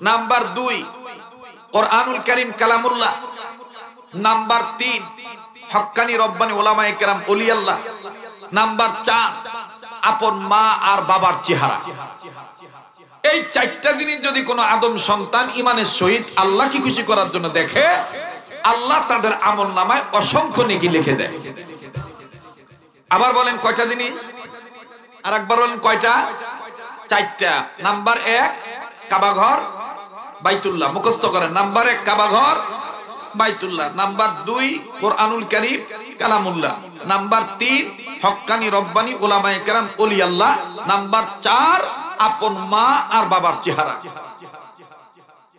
নাম্বার 2 কোরআনুল কারীম কালামুল্লাহ, নাম্বার 3 হক্কানি রব্বানি উলামায়ে কেরাম ওলি আল্লাহ, নাম্বার 4 আপন মা আর বাবার চেহারা। এই চারটা জিনিস যদি কোনো আদম সন্তান ইমানের সহিত আল্লাহকে খুশি করার জন্য দেখে, আল্লাহ তাদের আমল নামায় অসংখ্য নেকি লিখে দেয়। আবার বলেন কয়টা জিনিস? আর একবার বলেন কয়টা? চারটা। নাম্বার 1 কাবা ঘর বাইতুল্লাহ, মুখস্থ করেন। নাম্বার 1 কাবা ঘর বাইতুল্লাহ, নাম্বার 2 কোরআনুল কারীম কালামুল্লাহ, নাম্বার 3 হক্কানি রব্বানি উলামায়ে কেরাম ওলি আল্লাহ, নাম্বার 4 আপন মা আর বাবার চেহারা।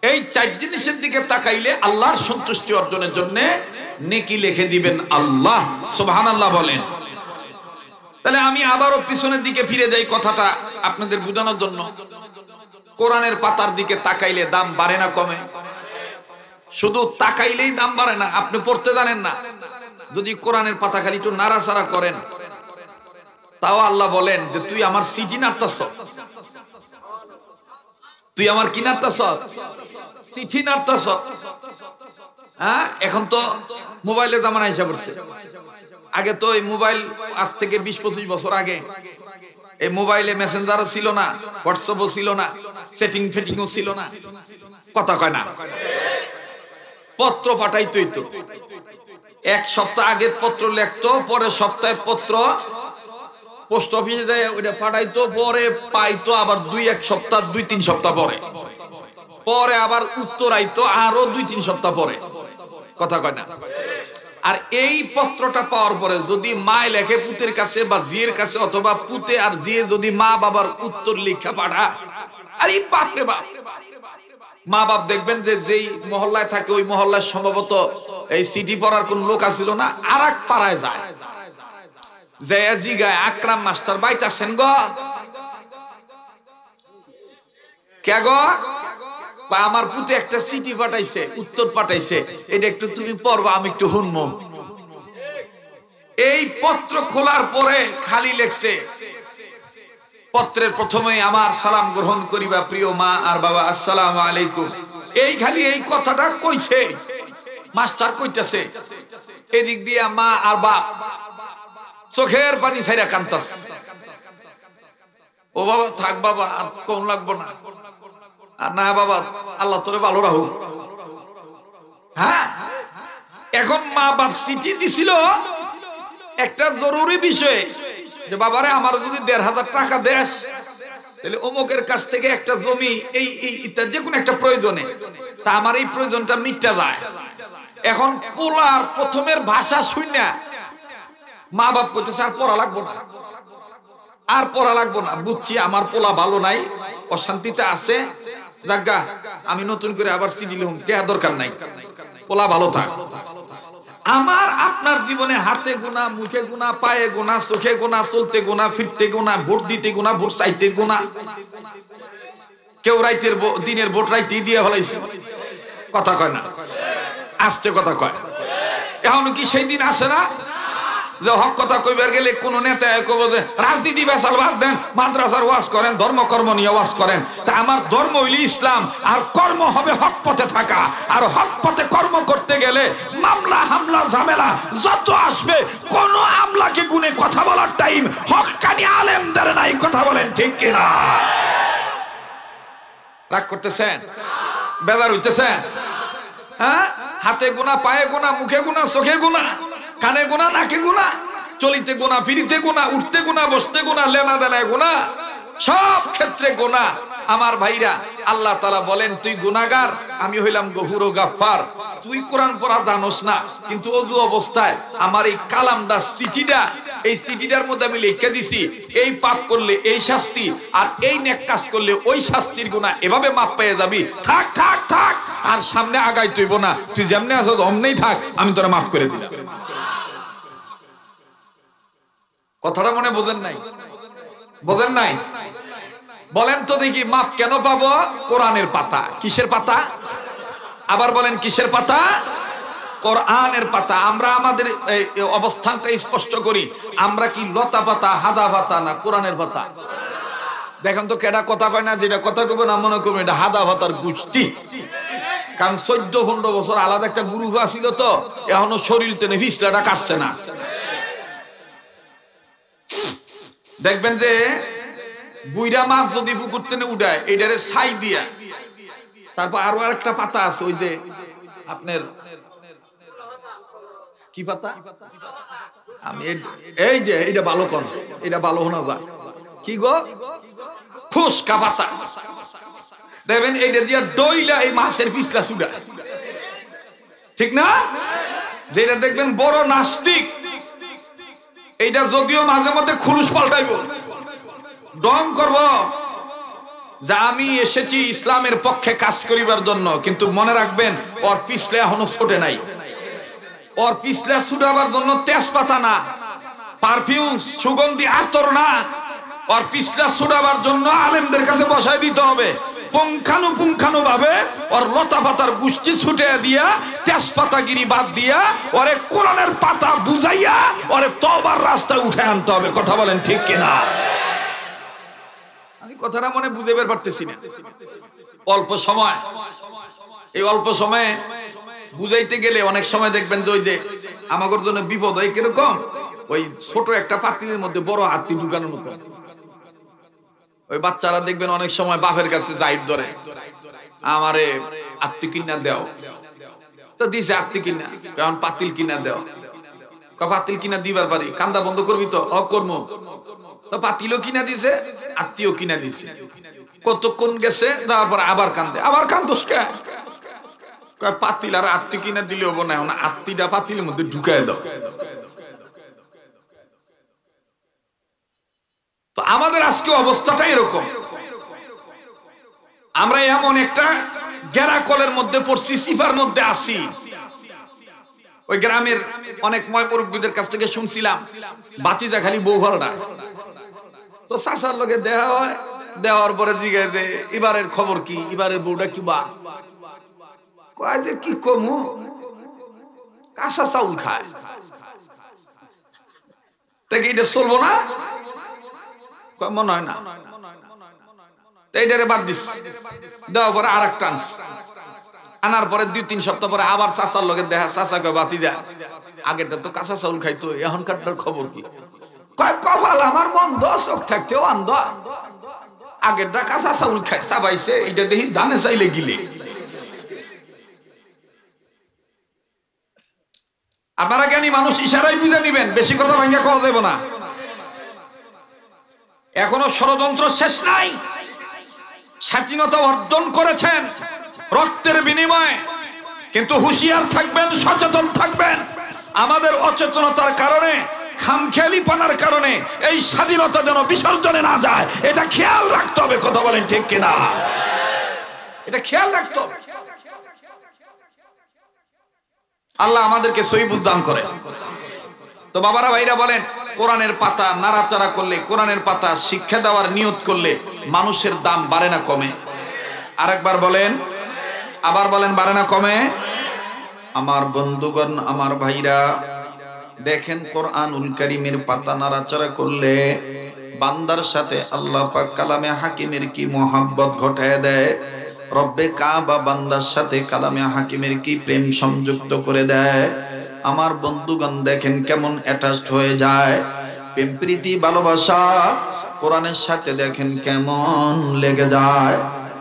এই 4 জিনিসের দিকে তাকাইলে আল্লাহর সন্তুষ্টি অর্জনের জন্য নেকি লিখে দিবেন আল্লাহ। সুবহানাল্লাহ বলেন। তাহলে আমি আবারও পিছনের দিকে ফিরে যাই কথাটা আপনাদের বোঝানোর জন্য। কোরআনের পাতার দিকে তাকাইলে দাম বাড়ে না কমে? শুধু তাকাইলেই দাম বাড়ে না, আপনি পড়তে জানেন না। যদি কোরআনের পাতা খালি একটু নাড়াচাড়া করেন, তাও আল্লাহ বলেন যে তুই আমার সিটি নাড়তাছ, তুই আমার কি নাড়তাছ? চিঠি নাড়তাছ। হ্যাঁ, এখন তো মোবাইলের জামানা এসে পড়ছে। আগে তো এই মোবাইল, আজ থেকে 20-25 বছর আগে এই মোবাইলে মেসেঞ্জারও ছিল না, হোয়াটসঅ্যাপও ছিল না, সেটিং ফেটিংও ছিল না। কথা কয় না? পত্র পাঠাইতই তো। এক সপ্তাহ আগের পত্র লিখতো, পরে সপ্তাহে পত্র পোস্ট অফিসে যায় ওইটা পাঠাইতো, পরে পাইতো আবার 2-1 সপ্তাহ, 2-3 সপ্তাহ পরে, পরে আবার উত্তর আইতো আরো 2-3 সপ্তাহ পরে। কথা কয় না? আর এই পত্রটা পাওয়ার পরে যদি মা লেখে পুতের কাছে বা জিয়ের কাছে, অথবা পুতে আর জিয়ে যদি মা বাবার উত্তর লিখা পাঠা, আরে বাপরে বাপ। মা বাপ দেখবেন যে যেই মহল্লায় থাকে ওই মহল্লায় সম্ভবত এই সিটি পড়ার কোন লোক আছিল না, আর এক পাড়ায় যায়, যে জিগায় আকরাম মাস্টার বাইতে আছেন গো? কে গো? আমার পুতে একটা চিঠি পাঠাইছে, উত্তর পাঠাইছে, এটা একটু তুমি পড়বা, আমি একটু শুনবো। এই পত্র খোলার পরে খালি লেখছে, পত্রের প্রথমে আমার সালাম গ্রহণ করিবা প্রিয় মা আর বাবা, আসসালামু আলাইকুম। এই খালি এই কথাটা কইছে, মাস্টার কইতাছে। এদিক দিয়া মা আর বাপ চোখের পানি ছাইরা কান্তাছে। ও বাবা থাক বাবা, আর কোন লাগবো না, আর না বাবা আল্লাহ তোরে ভালো রাখুক। হ্যাঁ, এখন মা বাপ চিঠি দিছিল একটা জরুরি বিষয়, যে বাবারে আমার যদি ১৫০০ টাকা দেশ, তাহলে অমুকের কাছ থেকে একটা জমি, এই যে কোনো একটা প্রয়োজনে, তা আমার এই প্রয়োজনটা মিটটা যায়। এখন পোলার প্রথমের ভাষা শুনে মা বাপ কইতেছে আর পড়া লাগবো না, আর পড়া লাগবো না, বুঝছি আমার পোলা ভালো নাই, অশান্তিতে আছে, জাগা আমি নতুন করে আবার চিঠি লিখুম, টেহা দরকার নাই, পোলা ভালো থাক। আমার আপনার জীবনে হাতে গোনা, মুখে গোনা, পায়ে গোনা, চোখে গোনা, চলতে গোনা, ফিরতে গোনা, ভোট দিতে গোনা, ভোট চাইতে গোনা। কেউ রাইতের দিনের ভোট রাইতে দিয়ে ফেলাইছে। কথা কয় না? আসছে কথা কয়। এখন কি সেই দিন আসে না? যে হক কথা কইবার গেলে কোন নেতা কইব যে রাজনীতি বেসাল বাদ দেন, মাদ্রাসার ওয়াজ করেন, ধর্মকর্ম নিয়ে ওয়াজ করেন। তা আমার ধর্ম হইল ইসলাম, আর কর্ম হবে হক পথে থাকা। আর হক পথে কর্ম করতে গেলে মামলা হামলা ঝামেলা যত আসবে, কোন আমলাকে গুনে কথা বলার টাইম হক্কানি আলেমদের নাই। কথা বলেন ঠিক কিনা? রাগ করতেছেন? বেজার হইতেছেন? হ্যাঁ, হাতে গোনা, পায়ে গোনা, মুখে গোনা, চোখে গোনা, কানে গোনা, নাকে গোনা, চলিতে গোনা, ফিরিতে গোনা, উঠতে গোনা, বসতে গোনা, লেনা দেনায় গোনা, সব ক্ষেত্রে গোনা। আমার ভাইরা, আল্লাহ তাআলা বলেন তুই গুনাহগার, আমি হইলাম গফুর ও গাফফার। তুই কোরআন পড়া জানোস না, কিন্তু ওযু অবস্থায় আমার এই কালামটা, চিঠিটা, এই চিঠিটার মধ্যে আমি লিখে দিছি এই পাপ করলে এই শাস্তি, আর এই নেক কাজ করলে ওই শাস্তির গুনাহ, এভাবে মাপ পেয়ে যাবি। থাক থাক থাক, আর সামনে আগাই তুইব না, তুই যেমনে আছো অমনেই থাক, আমি তোরা মাফ করে দিলাম। কথাটা মনে বোঝেন নাই? বোঝেন নাই? বলেন তো দেখি, মাপ কেন পাবো? কোরআনের পাতা। কিসের পাতা? আবার বলেন কিসের পাতা? কোরআনের পাতা। আমরা আমাদের অবস্থানটা স্পষ্ট করি, আমরা কি লতা পাতা, হাদা পাতা, না কোরআনের পাতা? দেখেন তো কেডা কথা কয় না, যেটা কথা কবে না মনে করবেন এটা হাদা পাতার গোষ্ঠী। কারণ 14-15 বছর আলাদা একটা গুরু আসিল, তো এখনো শরীর টেনে ভিসলাটা কাটছে না। দেখবেন যে বুইরা মাছ যদি পুকুর টেনে উঠায়, এটারে ছাই দিয়া, তারপর আরো আরেকটা পাতা আছে, ওই যে আপনার কি পাতা, আমি এই যে এটা ভালো কোন, এটা ভালো হনা বা কি গো, ফুসকা পাতা। দেখবেন এইটা দিয়া ডইলা এই মাছের পিছলা সুডা, ঠিক না? যেটা দেখবেন বড় নাস্তিক, এইটা যদিও মাঝে মধ্যে খুলুস পাল্টাইব, ডং করব যে আমি এসেছি ইসলামের পক্ষে কাজ করিবার জন্য, কিন্তু মনে রাখবেন ওর পিছলে এখনো ছোটে নাই। ওর পিছলে ছুটাবার জন্য তেজপাতা না, পারফিউম, সুগন্ধি আতর না, ওর পিছলে ছুটাবার জন্য আলেমদের কাছে বসাই দিতে হবে। পুঙ্খানু ভাবে ওর লতা পাতার গুষ্টি ছুটে দিয়া, তেজপাতাগিরি বাদ দিয়া, ওরে কোরআনের পাতা বুঝাইয়া ওরে তওবার রাস্তায় উঠে আনতে হবে। কথা বলেন ঠিক কিনা? আমি কথাটা মনে বুঝে বের পারতেছি না। অল্প সময়, এই অল্প সময়ে বুঝাইতে গেলে অনেক সময় দেখবেন যে ওই যে আমাদের জন্য বিপদ হয় কিরকম, ওই ছোট একটা পাতিলের মধ্যে বড় হাতি ঢুকানোর মতো। ওই বাচ্চারা দেখবেন অনেক সময় বাপের কাছে জাইদ ধরে, আমারে আত্মি কিনা দেও, তো দিছে আত্মি কিনা, কারণ পাতিল কিনা দেও, পাতিল কিনা দিবার পারি, কান্দা বন্ধ করবি তো? অকর্ম। তো পাতিলও কিনা দিছে, আত্মীয় কিনা দিছে। কতক্ষণ গেছে, তারপর আবার কান্দে, আবার কান্দোস কে? পাতিল আর আত্মি কিনা দিলে হবো না, এখন আত্মিটা পাতিলের মধ্যে ঢুকায় দাও। তো আমাদের আজকে অবস্থাটা এরকম, আমরা এমন একটা গেরাকলের মধ্যে পড়ছি, সিফার মধ্যে আসি। ওই গ্রামের অনেক ময় মুরব্বীদের কাছ থেকে শুনছিলাম, বাতিজা খালি বউ ভালটা। তো চাচার লগে দেখা হয়, দেওয়ার পরে জিজ্ঞাসা যে এবারের খবর কি, এবারের বউটা কি বা, কয় যে কি কমু, কাঁচা চাউল খায়, তাকে এটা চলবো না, মনে হয় না, এইটারে বাদ দিস। দেওয়ার পরে আর একটা আনার পরে 2-3 সপ্তাহ পরে আবার চাচার লগে দেখা, চাচা কয় বাতি দেয়, আগেরটা তো কাঁচা চাউল খাইতো, এখনকারটার খবর কি? কয় কপাল আমার মন্দ, চোখ থাকতেও অন্ধ, আগেরটা কাঁচা চাউল খাই চাবাইছে, এইটা দেখি ধানে চাইলে গিলে। আপনারা জ্ঞানী মানুষ, ইশারাই বুঝে নিবেন, বেশি কথা ভাঙ্গা কওয়া যাবে না। এখনো ষড়যন্ত্র শেষ নাই। স্বাধীনতা অর্জন করেছেন রক্তের বিনিময়ে, কিন্তু হুঁশিয়ার থাকবেন, সচেতন থাকবেন। আমাদের অচেতনতার কারণে, খামখেয়ালিপনার কারণে এই স্বাধীনতা যেন বিসর্জনে না যায়, এটা খেয়াল রাখতে হবে। কথা বলেন ঠিক কিনা? এটা খেয়াল রাখতে হবে। আল্লাহ আমাদেরকে সহি বুঝ দান করে। তো বাবারা, ভাইরা বলেন, কোরআনের পাতা নাড়াচাড়া করলে, কোরআনের পাতা শিক্ষা দেওয়ার নিয়ত করলে মানুষের দাম বাড়ে না কমে? আরেকবার বলেন, আবার বলেন, বাড়ে না কমে? আমার বন্ধুগণ, আমার ভাইরা, দেখেন কোরআনুল কারীমের পাতা নাড়াচাড়া করলে বান্দার সাথে আল্লাহ পাক কালামে হাকিমের কি মোহাব্বত ঘটায় দেয়। রব্বে কাবা বান্দার সাথে কালামে হাকিমের কি প্রেম সংযুক্ত করে দেয়। আমার বন্ধুগণ দেখেন কেমন অ্যাটাচড হয়ে যায়। প্রেম প্রীতি ভালোবাসা কোরআনের সাথে দেখেন কেমন লেগে যায়।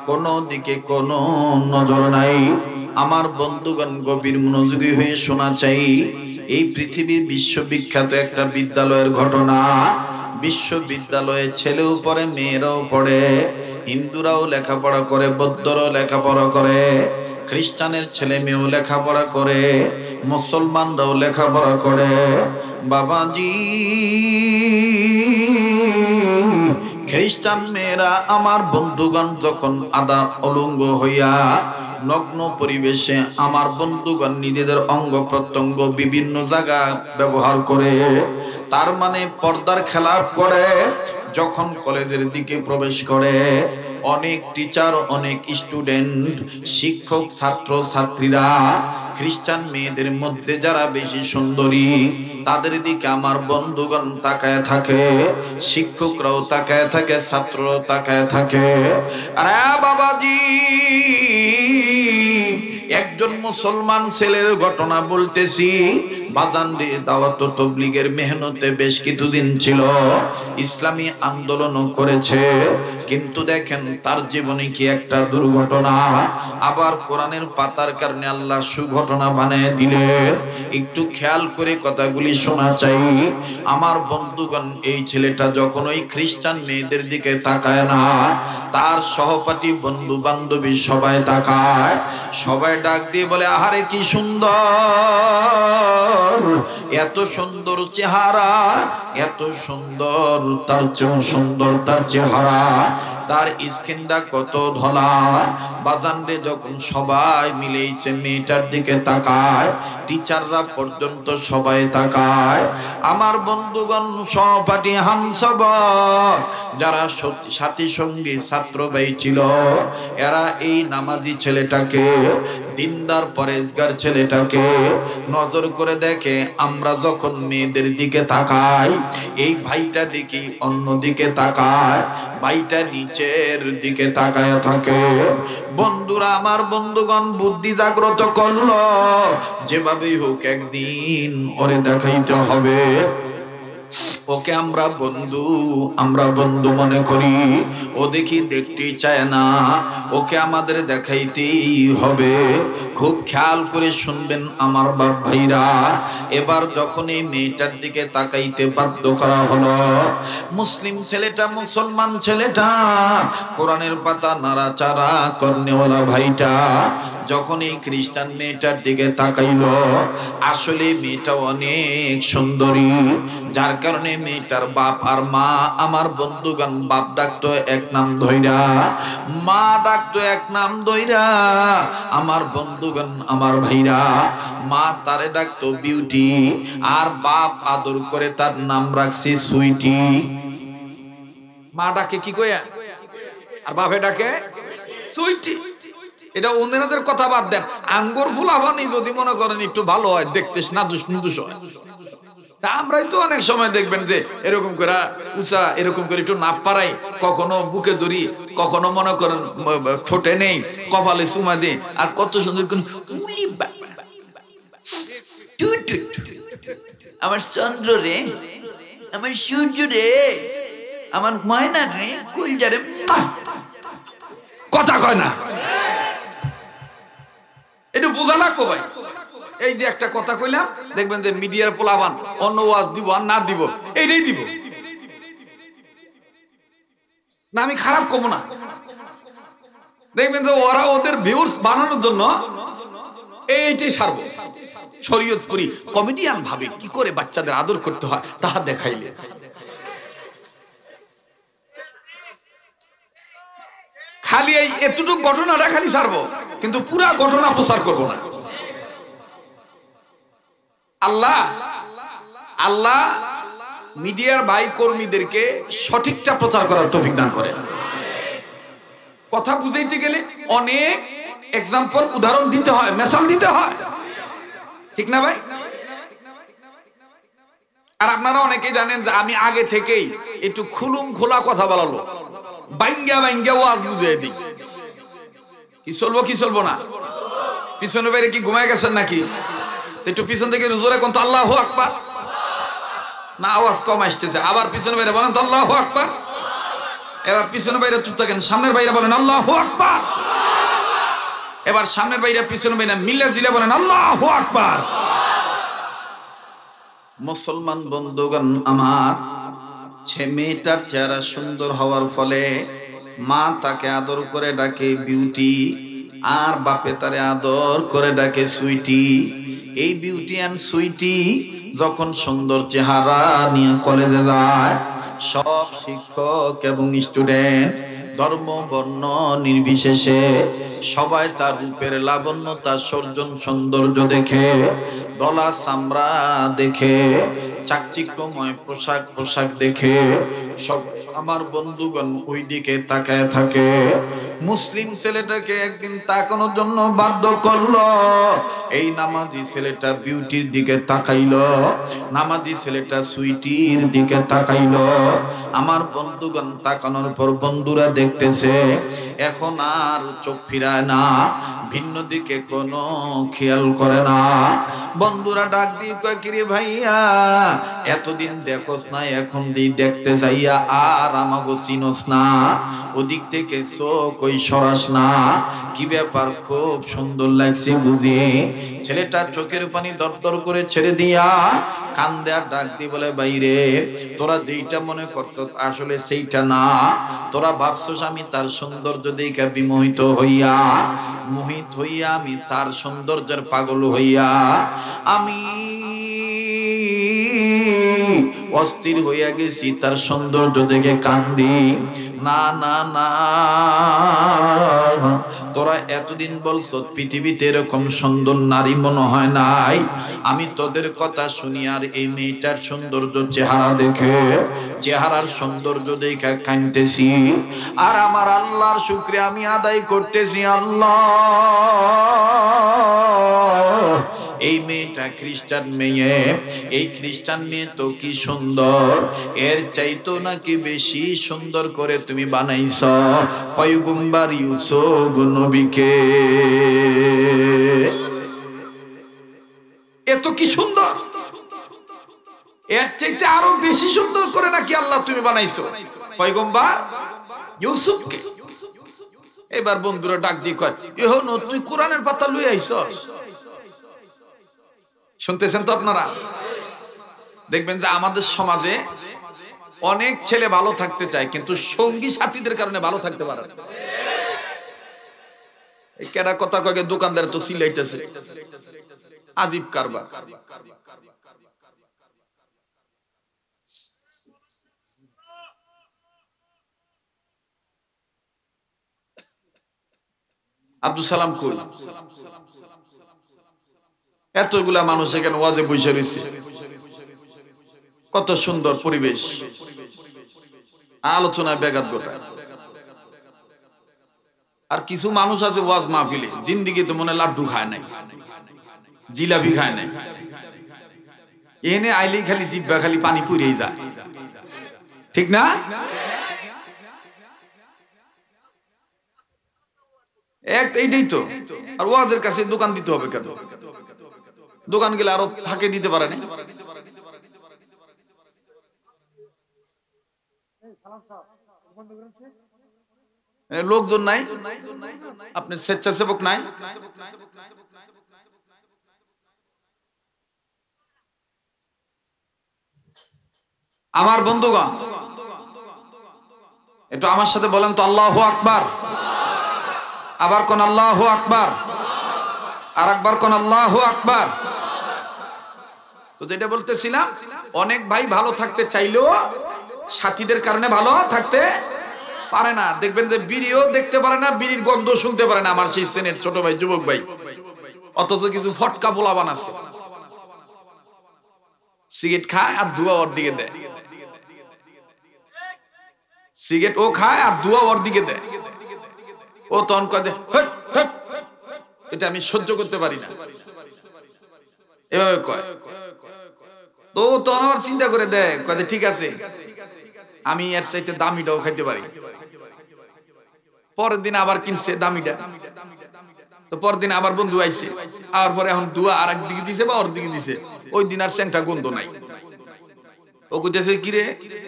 কোনো দিকে কোনো নজর নাই। আমার বন্ধুগণ গভীর মনোযোগী হয়ে শোনা চাই। এই পৃথিবীর বিশ্ববিখ্যাত একটা বিদ্যালয়ের ঘটনা। বিশ্ববিদ্যালয়ে ছেলেও পড়ে, মেয়েরাও পড়ে, হিন্দুরাও লেখাপড়া করে, বৌদ্ধরাও লেখাপড়া করে, খ্রিস্টানের ছেলে মেয়েও লেখাপড়া করে, মুসলমানরাও লেখাপড়া করে। বাবাজি, খ্রিস্টান মেয়েরা আমার বন্ধুগণ যখন আদা অলঙ্গ হইয়া নগ্ন পরিবেশে আমার বন্ধুগণ নিজেদের অঙ্গ প্রত্যঙ্গ বিভিন্ন জায়গা ব্যবহার করে, তার মানে পর্দার খেলাপ করে। যখন কলেজের দিকে প্রবেশ করে, অনেক টিচার, অনেক স্টুডেন্ট, শিক্ষক, ছাত্র ছাত্রীরা খ্রিস্টান মেয়েদের মধ্যে যারা বেশি সুন্দরী তাদের দিকে আমার বন্ধুগণ তাকায় থাকে, শিক্ষকরাও তাকায় থাকে, ছাত্ররাও তাকায় থাকে। আরে বাবাজি, একজন মুসলমান ছেলের ঘটনা বলতেছি। বাজান রে, দাওয়াত তাবলীগের মেহনতে বেশ কিছুদিন ছিল, ইসলামী আন্দোলনও করেছে, কিন্তু দেখেন তার জীবনে কি একটা দুর্ঘটনা। আবার কোরআনের পাতার কারণে আল্লাহ সুঘটনা বানিয়ে দিলেন। একটু খেয়াল করে কথাগুলি শোনা চাই। আমার বন্ধুগণ, এই ছেলেটা যখন ওই খ্রিস্টান মেয়েদের দিকে তাকায় না, তার সহপাঠী বন্ধু বান্ধবী সবাই তাকায়। সবাই ডাক দিয়ে বলে, আহারে কি সুন্দর, এত সুন্দর চেহারা, এত সুন্দর, তার চেয়ে সুন্দর তার চেহারা, তার স্কিনটা কত ধলা। বাজান রে, যখন সবাই মিলেছে মেয়েটার দিকে তাকায়, টিচাররা পর্যন্ত সবাই তাকায়। আমার বন্ধুগণ, সহপাঠী হামসফর যারা সাথী সঙ্গী ছাত্র ভাই ছিল, এরা এই নামাজি ছেলেটাকে, দিনদার পরেজগার ছেলেটাকে নজর করে দেখে। আমরা যখন মেয়েদের দিকে তাকাই, এই ভাইটা দেখি অন্য দিকে তাকায়, ভাইটা নিচের দিকে তাকায় থাকে। বন্ধুরা, আমার বন্ধুগণ বুদ্ধি জাগ্রত করলো, যেভাবেই হোক একদিন ওরে দেখাইতে হবে। ওকে আমরা বন্ধু মনে করি। ও দেখি দেখতেই চায় না, ওকে আমাদের দেখাইতেই হবে। খুব খেয়াল করে শুনবেন আমার বাপ ভাইরা। এবার যখন এই মেয়েটার দিকে তাকাইতে বাধ্য করা হলো, মুসলিম ছেলেটা, মুসলমান ছেলেটা, কোরআনের পাতা নাড়াচাড়া করনেওয়ালা ভাইটা যখন এই খ্রিস্টান মেয়েটার দিকে তাকাইলো, আসলে মেয়েটা অনেক সুন্দরী, যার কারণে মেয়েটার বাপ আর মা, আমার বন্ধুগণ, বাপ ডাকতো এক নাম ধইরা, মা ডাকতো এক নাম ধইরা। আমার বন্ধুগণ, আমার ভাইরা, মা তারে ডাকতো বিউটি, আর বাপ আদর করে তার নাম রাখছে সুইটি। মা ডাকে কি কইয়া, আর বাপে ডাকে সুইটি। এটা অন্যদের কথা বাদ দেন, আঙ্গুর ফুলাবানি যদি মনে করেন একটু ভালো হয়, দেখতে নাদুস নুদুস হয়। আমরাই তো অনেক সময় দেখবেন যে এরকম করে উঁচা, এরকম করে একটু নাপ পারাই, কখনো বুকে ধরি, কখনো মনে করেন ঠোঁটে নেই, কপালে চুমা দিই, আর কত সুন্দর আমার চন্দ্র রে, আমার সূর্য রে, আমার ময়না রে, কইজা রে, কথা কয় না। একটু বোঝা লাগবো ভাই। এই যে একটা কথা কইলাম, দেখবেন যে মিডিয়ার পোলাবান অন্য ওয়াজ দিব আর না দিব, এইটাই দিব না। আমি খারাপ কমো না, দেখবেন যে ওরা ওদের ভিউয়ার্স বানানোর জন্য এইটাই সারবো। শরীয়তপুরি কমেডিয়ান ভাবে কি করে বাচ্চাদের আদর করতে হয় তাহা দেখাইলে। খালি এই এতটুকু ঘটনাটা খালি ছাড়বো, কিন্তু পুরা ঘটনা প্রচার করবো না। আল্লাহ মিডিয়ার ভাই কর্মীদেরকে সঠিকটা প্রচার করার তৌফিক দান করেন। কথা বুঝাইতে গেলে অনেক এক্সাম্পল, উদাহরণ দিতে হয়, মেসাল দিতে হয়, ঠিক না ভাই? আর আপনারা অনেকেই জানেন যে আমি আগে থেকেই একটু খুলুম খোলা কথা বলালো, বাইঙ্গা বাইঙ্গা ওয়াজ বুঝিয়ে দিই। কি চলবো না? পিছনে বাইরে কি ঘুমায় গেছেন নাকি? একটু পিছন থেকে জোরে কোন তো আল্লাহু আকবার। না, আওয়াজ কম আসতেছে। আবার পিছনে বাইরে বলেন তো আল্লাহু আকবার। এবার পিছনে বাইরে চুপ থাকেন, সামনের বাইরে বলেন আল্লাহু আকবার। এবার সামনের বাইরে পিছনে বাইরে মিলে জিলে বলেন আল্লাহু আকবার। মুসলমান বন্ধুগণ আমার, মেয়েটার চেহারা সুন্দর হওয়ার ফলে মা তাকে আদর করে ডাকে বিউটি, আর বাপে তারে আদর করে ডাকে সুইটি। এই বিউটি অ্যান্ড সুইটি যখন সুন্দর চেহারা নিয়ে কলেজে যায়, সব শিক্ষক এবং স্টুডেন্ট ধর্ম বর্ণ নির্বিশেষে সবাই তার রূপের লাবণ্য, তার সৌন্দর্য দেখে, গলা চামড়া দেখে, চাকচিক্যময় পোশাক দেখে সব আমার বন্ধুগণ ওই দিকে তাকায় থাকে। মুসলিম ছেলেটাকে একদিন তাকানোর জন্য বাধ্য করলো। এই নামাজি ছেলেটা বিউটির দিকে তাকাইলো, নামাজি ছেলেটা সুইটির দিকে তাকাইলো। আমার বন্ধুগণ তাকানোর পর বন্ধুরা দেখতেছে, এখন আর চোখ ফিরায় না, ভিন্ন দিকে কোনো খেয়াল করে না। বন্ধুরা ডাক দিয়ে কয়, কিরে ভাইয়া, এতদিন দেখোস না, এখন দিয়ে দেখতে যাইয়া আর আমাগো চিনোস না, ওদিক থেকে চোখ ওই সরাস না, কি ব্যাপার? খুব সুন্দর লাগছে বুঝি। ছেলেটা চোখের পানি দরদর করে ছেড়ে দিয়া কান্দে আর ডাক দিয়ে বলে, বাইরে তোরা যেইটা মনে করছো আসলে সেইটা না। তোরা ভাবছস আমি তার সৌন্দর্য দেখে বিমোহিত হইয়া, মোহিত হইয়া আমি তার সৌন্দর্যের পাগল হইয়া আমি অস্থির হইয়া গেছি, তার সৌন্দর্য দেখে কান্দি। না না না, তোরা এতদিন বলছো পৃথিবীতে এরকম সুন্দর নারী মনে হয় নাই। আমি তোদের কথা শুনি আর এই মেয়েটার সৌন্দর্য চেহারা দেখে, চেহারার সৌন্দর্য দেখে কাঁদতেছি। আর আমার আল্লাহর শুকরিয়া আমি আদায় করতেছি, আল্লাহ এই মেয়েটা খ্রিস্টান মেয়ে, এই খ্রিস্টান মেয়ে তো কি সুন্দর, এর চাইতো নাকি বেশি সুন্দর করে তুমি বানাইছ পয়গম্বর ইউসুফ নবীকে। এত কি সুন্দর, এর চাইতে আরো বেশি সুন্দর করে নাকি আল্লাহ তুমি বানাইছো পয়গম্বর ইউসুফকে। এবার বন্ধুরা ডাক দিয়ে কয়, এখন তুই কোরআনের পাতা লই আইছস। শুনতেছেন তো আপনারা? দেখবেন যে আমাদের সমাজে অনেক ছেলে ভালো থাকতে চায়, কিন্তু সঙ্গী সাথীদের কারণে ভালো থাকতে পারে না। এই কেডা কথা কয়ে দোকানদার তো সিলাইতেছে, আজীব কারবার। আব্দুল সালাম কই? এতগুলা মানুষ এখানে ওয়াজে বসে রয়েছে, কত সুন্দর পরিবেশ, আলোচনায় ব্যাঘাত ঘটায়। আর কিছু মানুষ আছে ওয়াজ মাহফিলে জিন্দিগিতে মনে লাড্ডু খায় নাই, জিলাপি খায় নাই, এনে আইলেই খালি জিব্বা খালি পানি পুড়িয়ে যায়, ঠিক না? এইটাই তো। আর ওয়াজের কাছে দোকান দিতে হবে কেন? দোকান গেলে আরো ফাঁকে দিতে পারে না। লোকজন নাই, আপনার স্বেচ্ছাসেবক নাই। আমার বন্ধুগণ একটু আমার সাথে বলেন তো আল্লাহু আকবার। আবার কোন আল্লাহু আকবার, আর একবার কোন আল্লাহু আকবার। তো যেটা বলতেছিলাম, অনেক ভাই ভালো থাকতে চাইলেও সাথীদের কারণে ভালো থাকতে পারে না। দেখবেন যে বিড়িও দেখতে পারে না, বিড়ির গন্ধ শুনতে পারে না, আমার সেই শ্রেণীর ছোট ভাই, যুবক ভাই। অথচ কিছু ফটকা পোলাপান আছে, সিগারেট খায় আর ধোঁয়া ওর দিকে দেয়, সিগারেট ও খায় আর ধোঁয়া ওর দিকে দেয়। ও তখন কয়, এটা আমি সহ্য করতে পারি না, এভাবে কয়। তো তো আমার চিন্তা করে দেয়, কয় ঠিক আছে আমি এর চাইতে দামিটাও খাইতে পারি। পরের দিন আবার কিনছে দামিটা, তো পরের দিন আবার বন্ধু আইছে, আর পরে এখন দুয়া আর এক দিকে দিছে বা ওর দিকে দিছে, ওই দিন আর স্যাংটা গন্ধ নাই। ও কইতেছে কিরে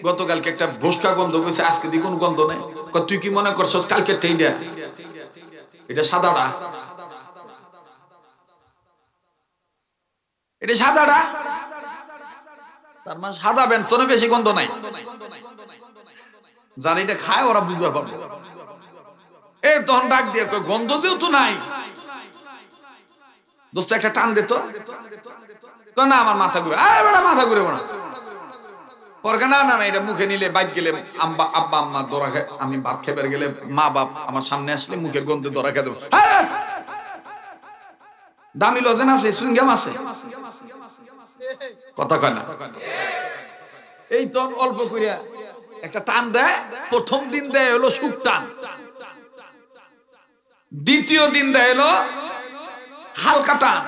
গতকালকে একটা ভোসকা গন্ধ কইছে, আজকে দি কোন গন্ধ নাই। কয় তুই কি মনে করছস কালকে টেইডা এটা সাদাটা, এটা সাদাটা, তার মানে সাদা বেনসনে বেশি গন্ধ নাই। যারা এটা খায় ওরা বুঝতে পারবে। এই তখন ডাক দিয়ে কয় গন্ধ যেহেতু নাই দোস্ত একটা টান দিত, না আমার মাথা ঘুরে, আরে বেটা মাথা ঘুরে না পরকে, না না না এটা মুখে নিলে বাইক গেলে আব্বা আম্মা দরা খায়, আমি ভাত খেবার গেলে মা বাপ আমার সামনে আসলে মুখের গন্ধে দরা খেয়ে দেবো। দামি লজেন আছে, সুইংগাম আছে, কথা কয় না। এই তো অল্প করিয়া একটা টান দেয়, প্রথম দিন দেয় হলো সুখ টান, দ্বিতীয় দিন দেয় হলো হালকা টান,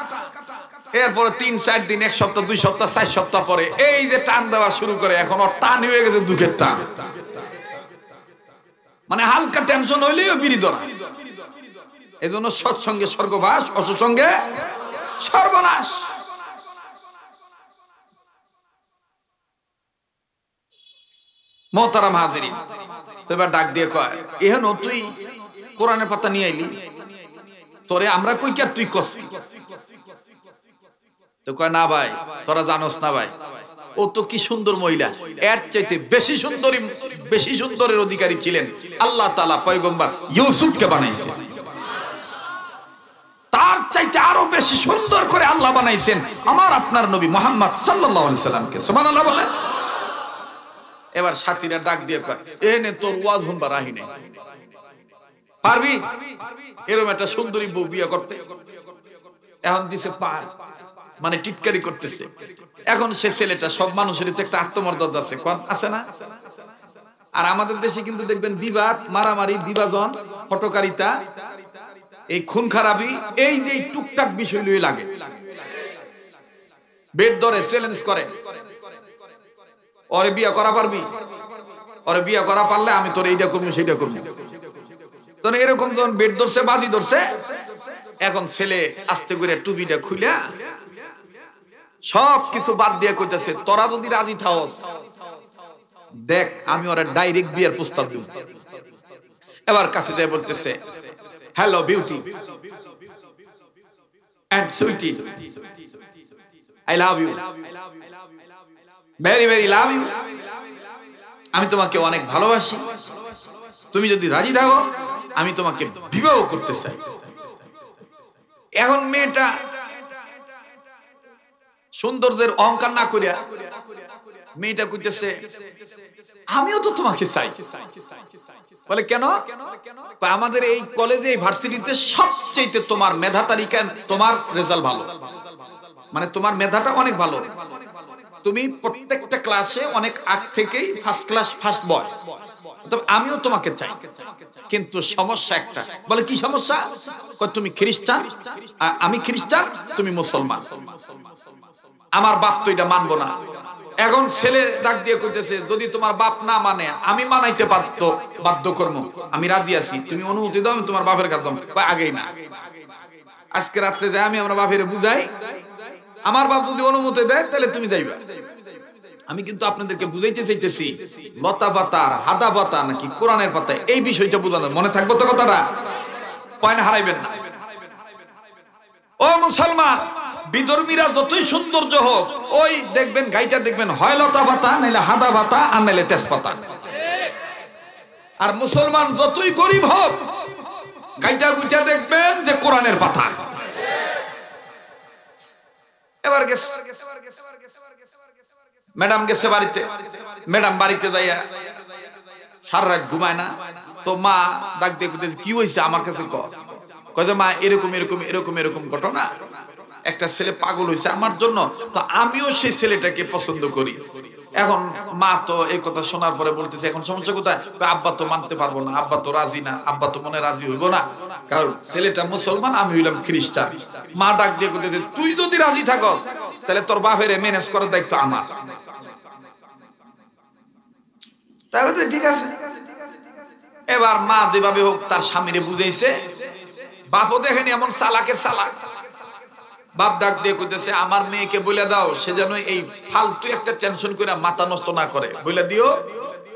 এরপরে 3-4 দিন, 1 সপ্তাহ, 2 সপ্তাহ, 4 সপ্তাহ পরে এই যে টান দেওয়া শুরু করে, এখন ওর টান হয়ে গেছে দুঃখের টান। মানে হালকা টেনশন হইলেও বিড়ি ধরা। এই জন্য সৎসঙ্গে স্বর্গবাস, অসৎসঙ্গে সর্বনাশ। মোহতারাম হাজিরিন, তো এবার ডাক দিয়ে কয় এহেন তুই কোরআনের পাতা নিয়ে আইলি, তোরে আমরা কই কি আর তুই কস? তো কয় না ভাই তোরা জানোস না ভাই, ও তো কি সুন্দর মহিলা, এর চাইতে বেশি সুন্দরী, বেশি সুন্দরের অধিকারী ছিলেন আল্লাহ তাআলা পয়গম্বর ইউসুফকে বানাইছেন, তার চাইতে আরো বেশি সুন্দর করে আল্লাহ বানাইছেন আমার আপনার নবী মুহাম্মদ সাল্লাল্লাহু আলাইহি সাল্লামকে। সুবহানাল্লাহ বলেন। এবার সাথীরা ডাক দিয়ে কয় এনে তোর ওয়াজ হুনবার রাহি নাই, পারবি এরকম একটা সুন্দরী বউ বিয়ে করতে? এখন দিছে পার, মানে টিটকারি করতেছে। এখন সে ছেলেটা, সব মানুষের তো একটা আত্মমর্যাদা আছে, কোন আছে না? আর আমাদের দেশে কিন্তু দেখবেন বিবাদ, মারামারি, বিভাজন, হটকারিতা, এই খুন খারাপি, এই যে টুকটাক বিষয় লই লাগে, বেড ধরে চ্যালেঞ্জ করে, ওরে বিয়ে করা পারবি, ওরে বিয়ে করা পারলে আমি তোর এইটা করবো সেইটা করবো। তো এরকম যখন বেড ধরছে, বাজি ধরছে, এখন ছেলে আস্তে করে টুপিটা খুলে সব কিছু বাদ দিয়ে কইতেছে তোরা যদি রাজি থাকস দেখ আমি ওরা ডাইরেক্ট বিয়ের প্রস্তাব দিব। এবার কাছে যায় বলতেছে hello beauty and sweetie, I love you, very very love you, আমি তোমাকে অনেক ভালোবাসি, তুমি যদি রাজি থাকো আমি তোমাকে বিবাহ করতে চাই। এখন মেয়েটা সৌন্দর্যের অহংকার না করিয়া মেয়েটা কইতেছে আমিও তো তোমাকে চাই। বলে কেন? আমাদের এই কলেজে, এই ভার্সিটিতে সবচেয়ে তোমার মেধা তালিকায় তোমার রেজাল্ট ভালো, মানে তোমার মেধাটা অনেক ভালো, তুমি প্রত্যেকটা ক্লাসে অনেক আগ থেকেই ফার্স্ট ক্লাস, ফার্স্ট বয়, তবে আমিও তোমাকে চাই, কিন্তু সমস্যা একটা। বলে কি সমস্যা? তুমি খ্রিস্টান, আমি খ্রিস্টান, তুমি মুসলমান, আমার বাপ তো এটা মানবো না। এখন ছেলে ডাক দিয়ে কইতেছে যদি তোমার বাপ না মানে আমি মানাইতে পারতো, বাধ্য করবো, আমি রাজি আছি, তুমি অনুমতি দাও, আমি তোমার বাপের কাছে আগেই না, আজকে রাত্রে যাই আমি আমরা বাপের বুঝাই, আমার বাপ যদি অনুমতি দেয় তাহলে তুমি যাইবা। আমি কিন্তু আপনাদেরকে বুঝাইতে চাইতেছি লতা পাতা আর হাদা পাতা নাকি কোরআনের পাতা, এই বিষয়টা বোঝানো, মনে থাকবো তো কথাটা, পয়েন্ট হারাইবেন না। ও মুসলমান, বিধর্মীরা যতই সৌন্দর্য হোক, ওই দেখবেন গাইটা দেখবেন হয় লতা পাতা, নাইলে হাদা পাতা, আর নাইলে তেজপাতা। আর মুসলমান যতই গরিব হোক, গাইটা গুইটা দেখবেন যে কোরআনের পাতা। এবার গেছে ম্যাডাম, গেছে বাড়িতে, ম্যাডাম বাড়িতে যাইয়া সারা রাত ঘুমায় না, তো মা ডাক দিয়ে কইতেছে কি হয়েছে আমার কাছে কয় যে মা এরকম এরকম এরকম এরকম ঘটনা, একটা ছেলে পাগল হয়েছে আমার জন্য, তো আমিও সেই ছেলেটাকে পছন্দ করি। এখন মা তো এই কথা শোনার পরে বলতেছে এখন সমস্যা কোথায়? আব্বা তো মানতে পারবো না, আব্বা তো রাজি না, আব্বা তো মনে রাজি হইব না, কারণ ছেলেটা মুসলমান, আমি হইলাম খ্রিস্টান। মা ডাক দিয়ে বলতেছে তুই যদি রাজি থাকস তাহলে তোর বাপের ম্যানেজ করার দায়িত্ব আমার। তাহলে তো ঠিক আছে। এবার মা যেভাবে হোক তার স্বামীরে বুঝাইছে, বাপও দেখেনি এমন চালাকের চালাক। বাপ ডাক দিয়ে কইতেছে আমার মেয়েকে বলে দাও সে যেন এই ফালতু একটা টেনশন করে মাথা নষ্ট না করে, বলে দিও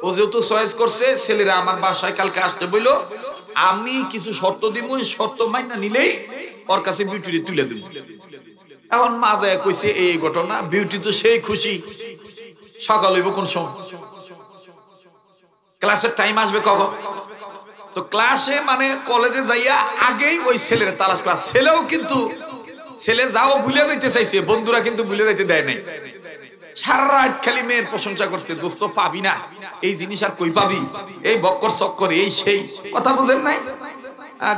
ও যেহেতু চয়েস করছে ছেলেরা আমার বাসায় কালকে আসতে বইলো, আমি কিছু শর্ত দিব, শর্ত মাইনা নিলেই ওর কাছে বিউটি তুলে দেব। এখন মা যায় কইছে এই ঘটনা, বিউটি তো সেই খুশি। সকাল হইব কোন সময়, ক্লাসের টাইম আসবে কখন, তো ক্লাসে মানে কলেজে যাইয়া আগেই ওই ছেলের তালাশ করা। ছেলেও কিন্তু ছেলে যাও ভুলে যাইতে চাইছে, বন্ধুরা কিন্তু ভুলে যাইতে দেয় নাই। সারা রাত খালি মেয়ের প্রশংসা করছে, দোস্ত পাবি না এই জিনিস, আর কই পাবি, এই বক্কর চক্কর এই সেই কথা বুঝেন নাই।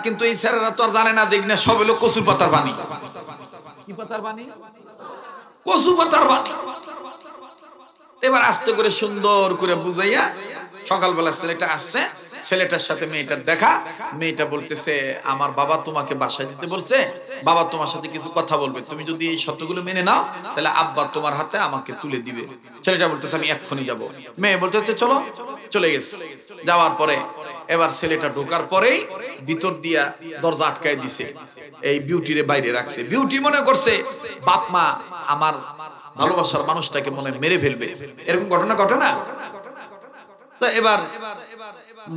কিন্তু এই ছেলেরা তো আর জানে না, দেখ না সব হলো কচু পাতার বাণী। কি পাতার বাণী? কচু পাতার বাণী। এবার আস্তে করে সুন্দর করে বুঝাইয়া সকালবেলা ছেলেটা আসছে, ছেলেটার সাথে মেয়েটার দেখা। মেয়েটা বলতেছে আমার বাবা তোমাকে বাসায় দিতে বলছে, বাবা তোমার সাথে কিছু কথা বলবে, তুমি যদি এই শর্তগুলো মেনে নাও তাহলে আব্বা তোমার হাতে আমাকে তুলে দিবে। ছেলেটা বলতেছে আমি এক্ষুনি যাব। মেয়ে বলতেছে চলো, চলে গেছে। যাওয়ার পরে এবার ছেলেটা ঢোকার পরেই ভিতর দিয়া দরজা আটকায় দিছে, এই বিউটিরে বাইরে রাখছে। বিউটি মনে করছে বাপ মা আমার ভালোবাসার মানুষটাকে মনে মেরে ফেলবে, এরকম ঘটনা ঘটে না? তো এবার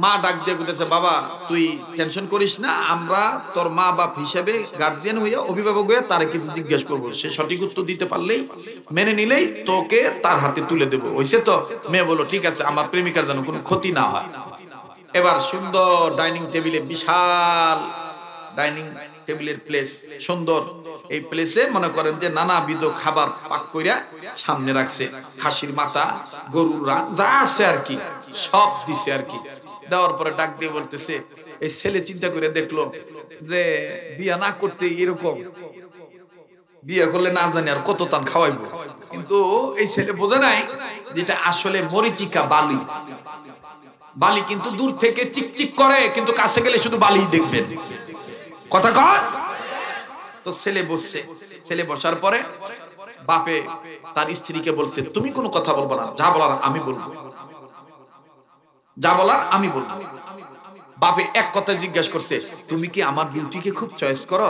মা ডাক দিয়ে বলতেছে বাবা তুই টেনশন করিস না, আমরা তোর মা বাপ হিসেবে গার্জিয়ান হইয়া অভিভাবক হইয়া তারে কিছু জিজ্ঞেস করবো, সে সঠিক উত্তর দিতে পারলেই মেনে নিলেই তোকে তার হাতে তুলে দেবো, হইছে তো? মেয়ে বলল ঠিক আছে, আমার প্রেমিকার যেন কোনো ক্ষতি না হয়। এবার সুন্দর ডাইনিং টেবিলে, বিশাল ডাইনিং টেবিলের প্লেস, সুন্দর এই প্লেসে মনে করেন যে নানাবিধ খাবার পাক কইরা সামনে রাখছে, খাসির মাথা, গরুর রান যা আছে আর কি সব দিছে আর কি। দেওয়ার পরে ডাক দিয়ে বলতেছে, এই ছেলে চিন্তা করে দেখলো যে বিয়া না করতে এরকম, বিয়ে করলে না জানি আর কত তান খাওয়াইবো, কিন্তু এই ছেলে বোঝে নাই যেটা আসলে মরিচিকা বালি। বালি কিন্তু দূর থেকে চিকচিক করে, কিন্তু কাছে গেলে শুধু বালি দেখবেন। কথা কয় তো ছেলে বসছে, ছেলে বসার পরে বাপে তার স্ত্রীকে বলছে তুমি কোনো কথা বলবো না, যা বলার আমি বলবো, যা বলার আমি বলবো। বাপে এক কথা জিজ্ঞাসা করছে তুমি কি আমার বিউটিকে খুব চয়েস করো?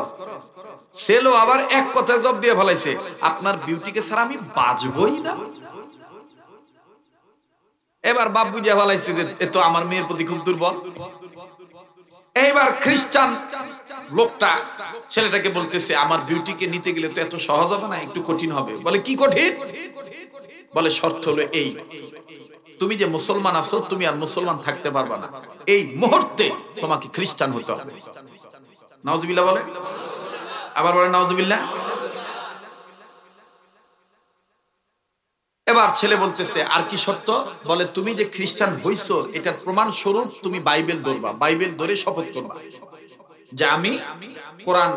ছেলে আবার এক কথা জবাব দিয়ে ফেলাইছে আপনার বিউটিকে ছাড়া আমি বাঁচবই না। এবার বাপ বুঝিয়ে ফেলাইছে যে এ তো আমার মেয়ের প্রতি খুব দুর্বল। এইবার খ্রিস্টান লোকটা ছেলেটাকে বলতেছে আমার বিউটিকে নিতে গেলে তো এত সহজ হবে না, একটু কঠিন হবে। বলে কি কঠিন? বলে শর্ত হলো এই, তুমি যে মুসলমান আছো তুমি আর মুসলমান থাকতে পারবা না, এই মুহূর্তে তোমাকে খ্রিস্টান হতে হবে। নাউজুবিল্লাহ বলে, আবার বলে নাউজুবিল্লাহ। এবার ছেলে বলতেছে আর কি শর্ত? বলে তুমি যে খ্রিস্টান হইছো এটার প্রমাণ স্বরূপ তুমি বাইবেল ধরবা, বাইবেল ধরে শপথ করবা যে আমি কোরআন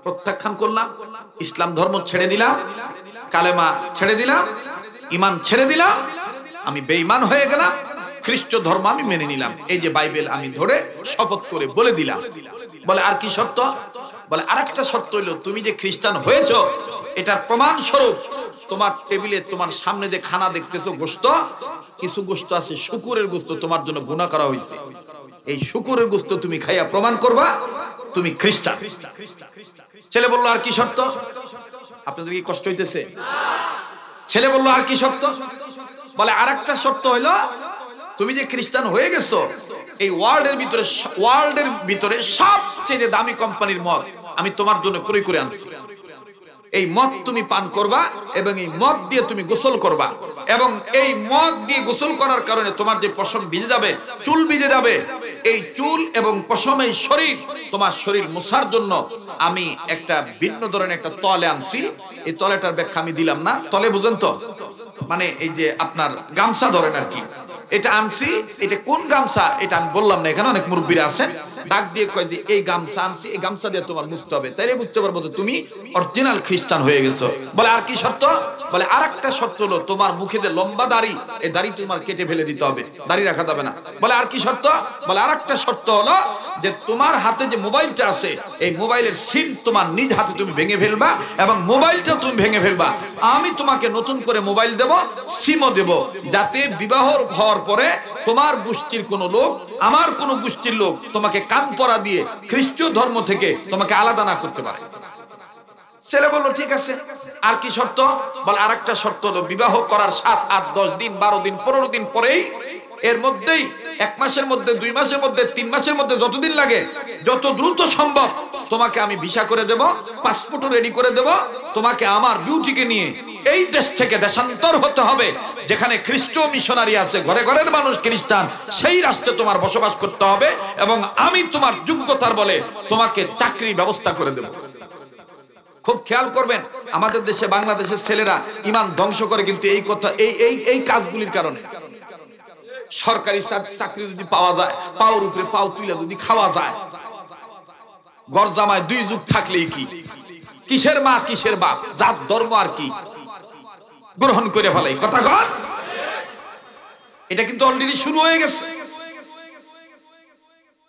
প্রত্যাখ্যান করলাম, ইসলাম ধর্ম ছেড়ে দিলাম, কালেমা ছেড়ে দিলাম, ঈমান ছেড়ে দিলাম, আমি বেঈমান হয়ে গেলাম, খ্রিস্ট ধর্ম আমি মেনে নিলাম, এই যে বাইবেল আমি ধরে শপথ করে বলে দিলাম। বলে আর কি শর্ত? বলে আরেকটা শর্ত হইলো তুমি যে খ্রিস্টান হয়েছো এটার প্রমাণ স্বরূপ তোমার টেবিলে তোমার সামনে যে খানা দেখতেছো গোশত, কিছু গোশত আছে শুকুরের গোশত, তোমার জন্য গুনাহ করা হয়েছে, এই শুকুরের গোশত তুমি খাইয়া প্রমাণ করবা তুমি খ্রিস্টান। ছেলে বলল আর কি শর্ত? আপনাদের কি কষ্ট হইতেছে? ছেলে বলল আর কি শর্ত? বলে আরেকটা শর্ত হইলো তুমি যে খ্রিস্টান হয়ে গেছো এই ওয়ার্ল্ডের ভিতরে সবচেয়ে দামি কোম্পানির মদ আমি তোমার জন্য ক্রয় করে আনছি, এই মদ তুমি পান করবা এবং এই মদ দিয়ে তুমি গোসল করবা, এবং এই মদ দিয়ে গোসল করার কারণে তোমার যে পশম ভিজে যাবে, চুল ভিজে যাবে, এই চুল এবং পশম এই শরীর, তোমার শরীর মোছার জন্য আমি একটা ভিন্ন ধরনের একটা তলে আনছি। এই তলেটার ব্যাখ্যা আমি দিলাম না, তলে বুঝেন তো, মানে এই যে আপনার গামছা ধরেন আর কি, এটা আনছি। এটা কোন গামছা এটা আমি বললাম না, এখানে অনেক মুরব্বীরা আছেন, ডাক দিয়ে কয় যে এই গামছা আনছি, এই গামছা দিয়ে তোমার মুছতে হবে, তাইলে বুঝতে পারবো যে তুমি অরিজিনাল খ্রিস্টান হয়ে গেছো। বলে আর কি শর্ত? বলে আরেকটা শর্ত হলো তোমার মুখে যে লম্বা দাড়ি, এই দাড়ি তোমার কেটে ফেলে দিতে হবে, দাড়ি রাখা যাবে না। বলে আর কি শর্ত? বলে আরেকটা শর্ত হলো যে তোমার হাতে যে মোবাইলটা আছে, এই মোবাইলের সিম তোমার নিজ হাতে তুমি ভেঙে ফেলবা এবং মোবাইলটাও তুমি ভেঙে ফেলবা। আমি তোমাকে নতুন করে মোবাইল দেব, সিমও দেব, যাতে বিবাহ হওয়ার পরে তোমার গোষ্ঠীর কোনো লোক, আমার কোনো গোষ্ঠীর লোক তোমাকে কান পরা দিয়ে খ্রিস্টীয় ধর্ম থেকে তোমাকে আলাদা না করতে পারে। ছেলে বলল ঠিক আছে, আর কি শর্ত? বলে আরেকটা শর্ত হলো বিবাহ করার 7, 8, 10 দিন, 12 দিন, 15 দিন পরেই, এর মধ্যেই 1 মাসের মধ্যে, 2 মাসের মধ্যে, 3 মাসের মধ্যে, যতদিন লাগে যত দ্রুত সম্ভব তোমাকে আমি ভিসা করে দেব, পাসপোর্টও রেডি করে দেব। তোমাকে আমার বিউটিকে নিয়ে এই দেশ থেকে দেশান্তর হতে হবে, যেখানে খ্রিস্ট মিশনারি আছে, ঘরে ঘরের মানুষ খ্রিস্টান, সেই রাষ্ট্রে তোমার বসবাস করতে হবে এবং আমি তোমার যোগ্যতার বলে তোমাকে চাকরি ব্যবস্থা করে দেব। খুব খেয়াল করবেন, আমাদের দেশে বাংলাদেশের ছেলেরা ইমান ধ্বংস করে কিন্তু এই কথা, এই কাজগুলির কারণে। সরকারি চাকরি যদি পাওয়া যায়, পাওর উপরে পাও তুলে যদি খাওয়া যায়, ঘর জামায় 2 যুগ থাকলেই কি, কিসের মা কিসের বাপ, জাত ধর্ম আর কি গ্রহণ করে ফেলাই। কথা কন, এটা কিন্তু অলরেডি শুরু হয়ে গেছে।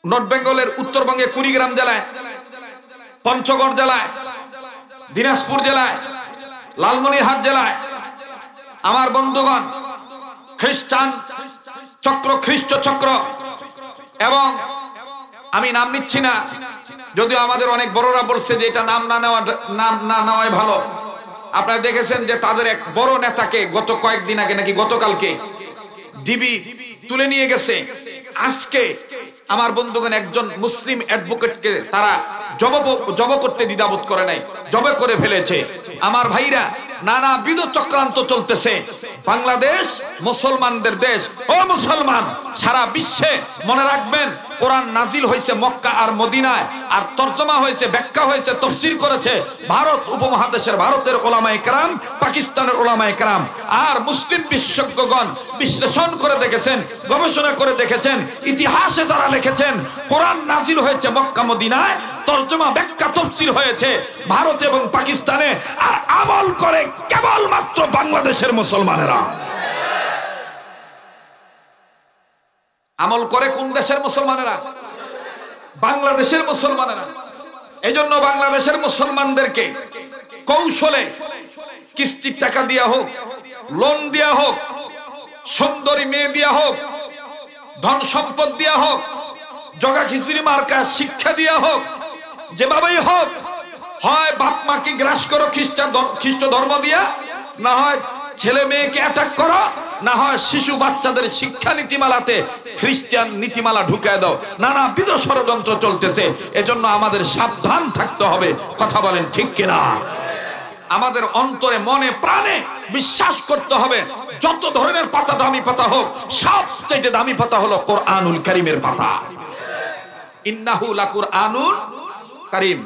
নর্থ বেঙ্গলের উত্তরবঙ্গে কুড়িগ্রাম জেলায়, পঞ্চগড় জেলায়, দিনাজপুর জেলায়, লালমনিরহাট জেলায় আমার বন্ধুগণ খ্রিস্টান চক্র, খ্রিস্ট চক্র, এবং আমি নাম নিচ্ছি না, যদিও আমাদের অনেক বড়রা বলছে যে এটা নাম না নেওয়াই ভালো। আপনারা দেখেছেন যে তাদের এক বড় নেতাকে গত কয়েকদিন আগে নাকি গতকালকে ডিবি তুলে নিয়ে গেছে। আজকে আমার বন্ধুগণ একজন মুসলিম অ্যাডভোকেটকে তারা জব করতে দ্বিধাবোধ করে নাই, জবে করে ফেলেছে। আমার ভাইরা, নানাবিধ চক্রান্ত চলতেছে। বাংলাদেশ মুসলমানদের দেশ। ও মুসলমান, সারা বিশ্বে মনে রাখবেন, কোরআন নাজিল হয়েছে মক্কা আর মদিনায়, আর তরজমা হয়েছে, ব্যাখ্যা হয়েছে, তাফসীর করেছে ভারত উপমহাদেশের, ভারতের ওলামায়ে কেরাম, পাকিস্তানের ওলামায়ে কেরাম, আর মুসলিম বিশেষজ্ঞগণ বিশ্লেষণ করে দেখেছেন, গবেষণা করে দেখেছেন, ইতিহাসে তারা লিখেছেন কোরআন নাজিল হয়েছে মক্কা মদিনায়, তরজমা ব্যাখ্যা তাফসীর হয়েছে ভারত এবং পাকিস্তানে, আর আমল করে কেবলমাত্র বাংলাদেশের মুসলমানেরা। আমল করে কোন দেশের মুসলমানেরা? বাংলাদেশের মুসলমানেরা। এই জন্য বাংলাদেশের মুসলমানদেরকে কৌশলে কিস্তির টাকা দেয়া হোক, লোন দেয়া হোক, সুন্দরী মেয়ে দেয়া হোক, ধন সম্পদ দেয়া হোক, জগা খিচুড়ি মার্কা শিক্ষা দেয়া হোক, যেভাবেই হোক, হয় বাপ মাকে গ্রাস করো খ্রিস্ট ধর্ম দিয়া, না হয় ছেলে মেয়েকে অ্যাটাক করো, না হয় শিশু বাচ্চাদের শিক্ষা নীতিমালাতে খ্রিস্টান নীতিমালা ঢুকায় দাও। নানাবিধ ষড়যন্ত্র চলতেছে। এজন্য আমাদের সাবধান থাকতে হবে। কথা বলেন ঠিক কিনা? আমাদের অন্তরে, মনে, প্রাণে বিশ্বাস করতে হবে, যত ধরনের পাতা, দামি পাতা হোক, সবচেয়ে দামি পাতা হলো কোরআনুল কারীমের পাতা। ইন্নাহু লাকুরআনুন কারীম।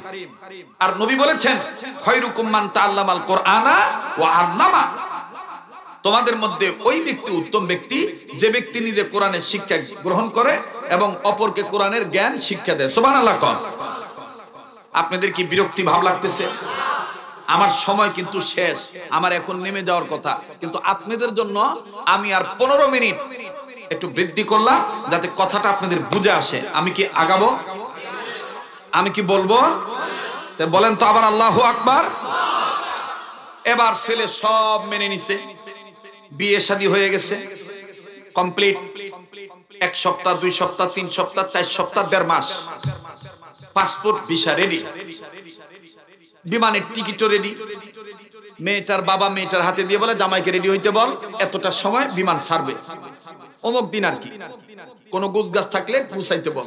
আর নবী বলেছেন, খায়রুকুম মান তাআল্লামাল কোরআনা ওয়া আল্লামা। তোমাদের মধ্যে ওই ব্যক্তি উত্তম ব্যক্তি যে ব্যক্তি নিজে কোরআনের শিক্ষা গ্রহণ করে এবং অপরকে কোরআনের জ্ঞান শিক্ষা দেয়। সুবহানাল্লাহ। আপনাদের কি বিরক্তি ভাব লাগতেছে? আমার সময় কিন্তু শেষ, আমার এখন নেমে যাওয়ার কথা, কিন্তু আপনাদের জন্য আমি আর 15 মিনিট একটু বৃদ্ধি করলাম যাতে কথাটা আপনাদের বুঝে আসে। আমি কি আগাবো? আমি কি বলবো? বলেন তো আবার আল্লাহু আকবার। এবার ছেলে সব মেনে নিছে, বিয়ে শাদী হয়ে গেছে, কমপ্লিট। 1 সপ্তাহ, 2 সপ্তাহ, 3 সপ্তাহ, 4 সপ্তাহ, 1.5 মাস, পাসপোর্ট ভিসা রেডি, বিমানের টিকিটও রেডি। মেয়েটার বাবা মেয়েটার হাতে দিয়ে বলে, জামাইকে রেডি হইতে বল, এতটার সময় বিমান ছাড়বে, অমুক দিন আর কি, কোন গুজগাছ থাকলে পৌঁছাইতে বল।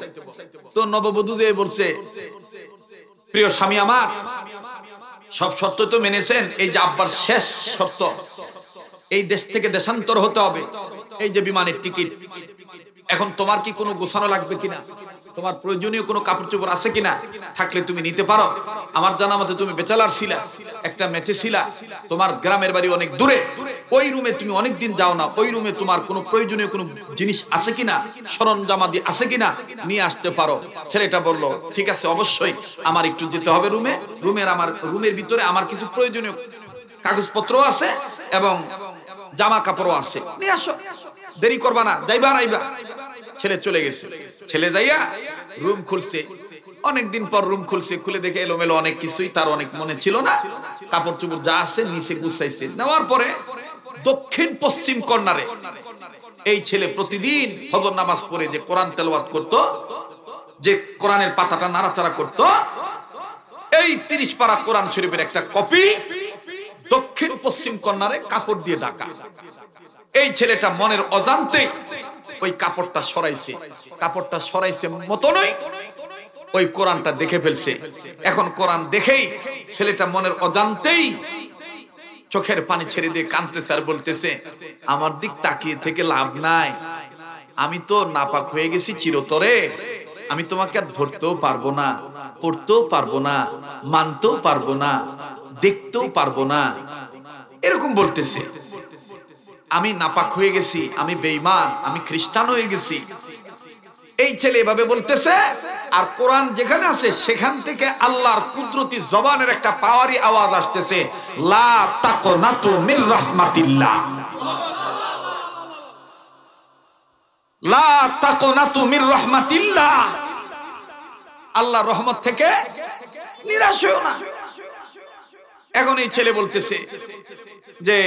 তো নববধূ যে বলছে, প্রিয় স্বামী আমার, সব শর্ত তো মেনেছেন, এই যে আব্বার শেষ শর্ত, এই দেশ থেকে দেশান্তর হতে হবে, এই যে বিমানের টিকিট, এখন তোমার কি কোনো গোছানো লাগবে কিনা, তোমার প্রয়োজনীয় কোনো কাপড় চোপড় আছে কিনা, থাকলে তুমি নিতে পারো। আমার জানা মতে তুমি বেচালার ছিলা, একটা মেচে ছিলা, তোমার গ্রামের বাড়ি অনেক দূরে, ওই রুমে তুমি অনেক দিন যাও না, ওই রুমে তোমার কোনো প্রয়োজনীয় কোনো জিনিস আছে কিনা, সরঞ্জামাদি আছে কিনা, নিয়ে আসতে পারো। ছেলেটা বলল, ঠিক আছে, অবশ্যই আমার একটু যেতে হবে রুমে, আমার রুমের ভিতরে আমার কিছু প্রয়োজনীয় কাগজপত্র আছে এবং জামা কাপড়ও আছে, নিয়ে আসো, দেরি করবা না, যাইবা আইবা। ছেলে চলে গেছে। ছেলে যাইয়া রুম খুলছে, অনেকদিন পর রুম খুলছে, খুলে দেখে এলোমেলো অনেক কিছুই, তার অনেক মনে ছিল না। কাপড় চোপড় যা আছে নিচে গুছাইছে। নেওয়ার পরে দক্ষিণ পশ্চিম কর্নারে এই ছেলে প্রতিদিন ফজর নামাজ পড়ে যে কোরআন তেলাওয়াত করত, যে কোরআনের পাতাটা নাড়াচাড়া করত, এই 30 পারা কোরআন শরীফের একটা কপি দক্ষিণ পশ্চিম কর্নারে কাপড় দিয়ে ঢাকা। এই ছেলেটা মনের অজান্তে ওই কাপড়টা সরাইছে, কাপড়টা সরাইছে মতনই ওই কোরআনটা দেখে ফেলছে। এখন কোরআন দেখেই ছেলেটা মনের অজান্তেই চোখের পানি ছেড়ে দিয়ে কাঁদতেছে আর বলতেছে, আমার দিক তাকিয়ে থেকে লাভ নাই, আমি তো নাপাক হয়ে গেছি চিরতরে, আমি তোমাকে আর ধরতেও পারবো না, পড়তেও পারবো না, মানতেও পারবো না, দেখতেও পারবো না, এরকম বলতেছে। আমি নাপাক হয়ে গেছি, আমি বেঈমান, আমি খ্রিস্টান হয়ে গেছি। এই ছেলে এভাবে বলতেছে, আর কোরআন যেখানে আছে সেখান থেকে আল্লাহর কুদরতি জবানের একটা পাওয়ারি আওয়াজ আসতেছে, লা তাকনাতু মির রাহমাতিল্লাহ, লা তাকনাতু মির রাহমাতিল্লাহ, আল্লাহর রহমত থেকে নিরাশ হও না। এখন এই ছেলে বলতেছে যে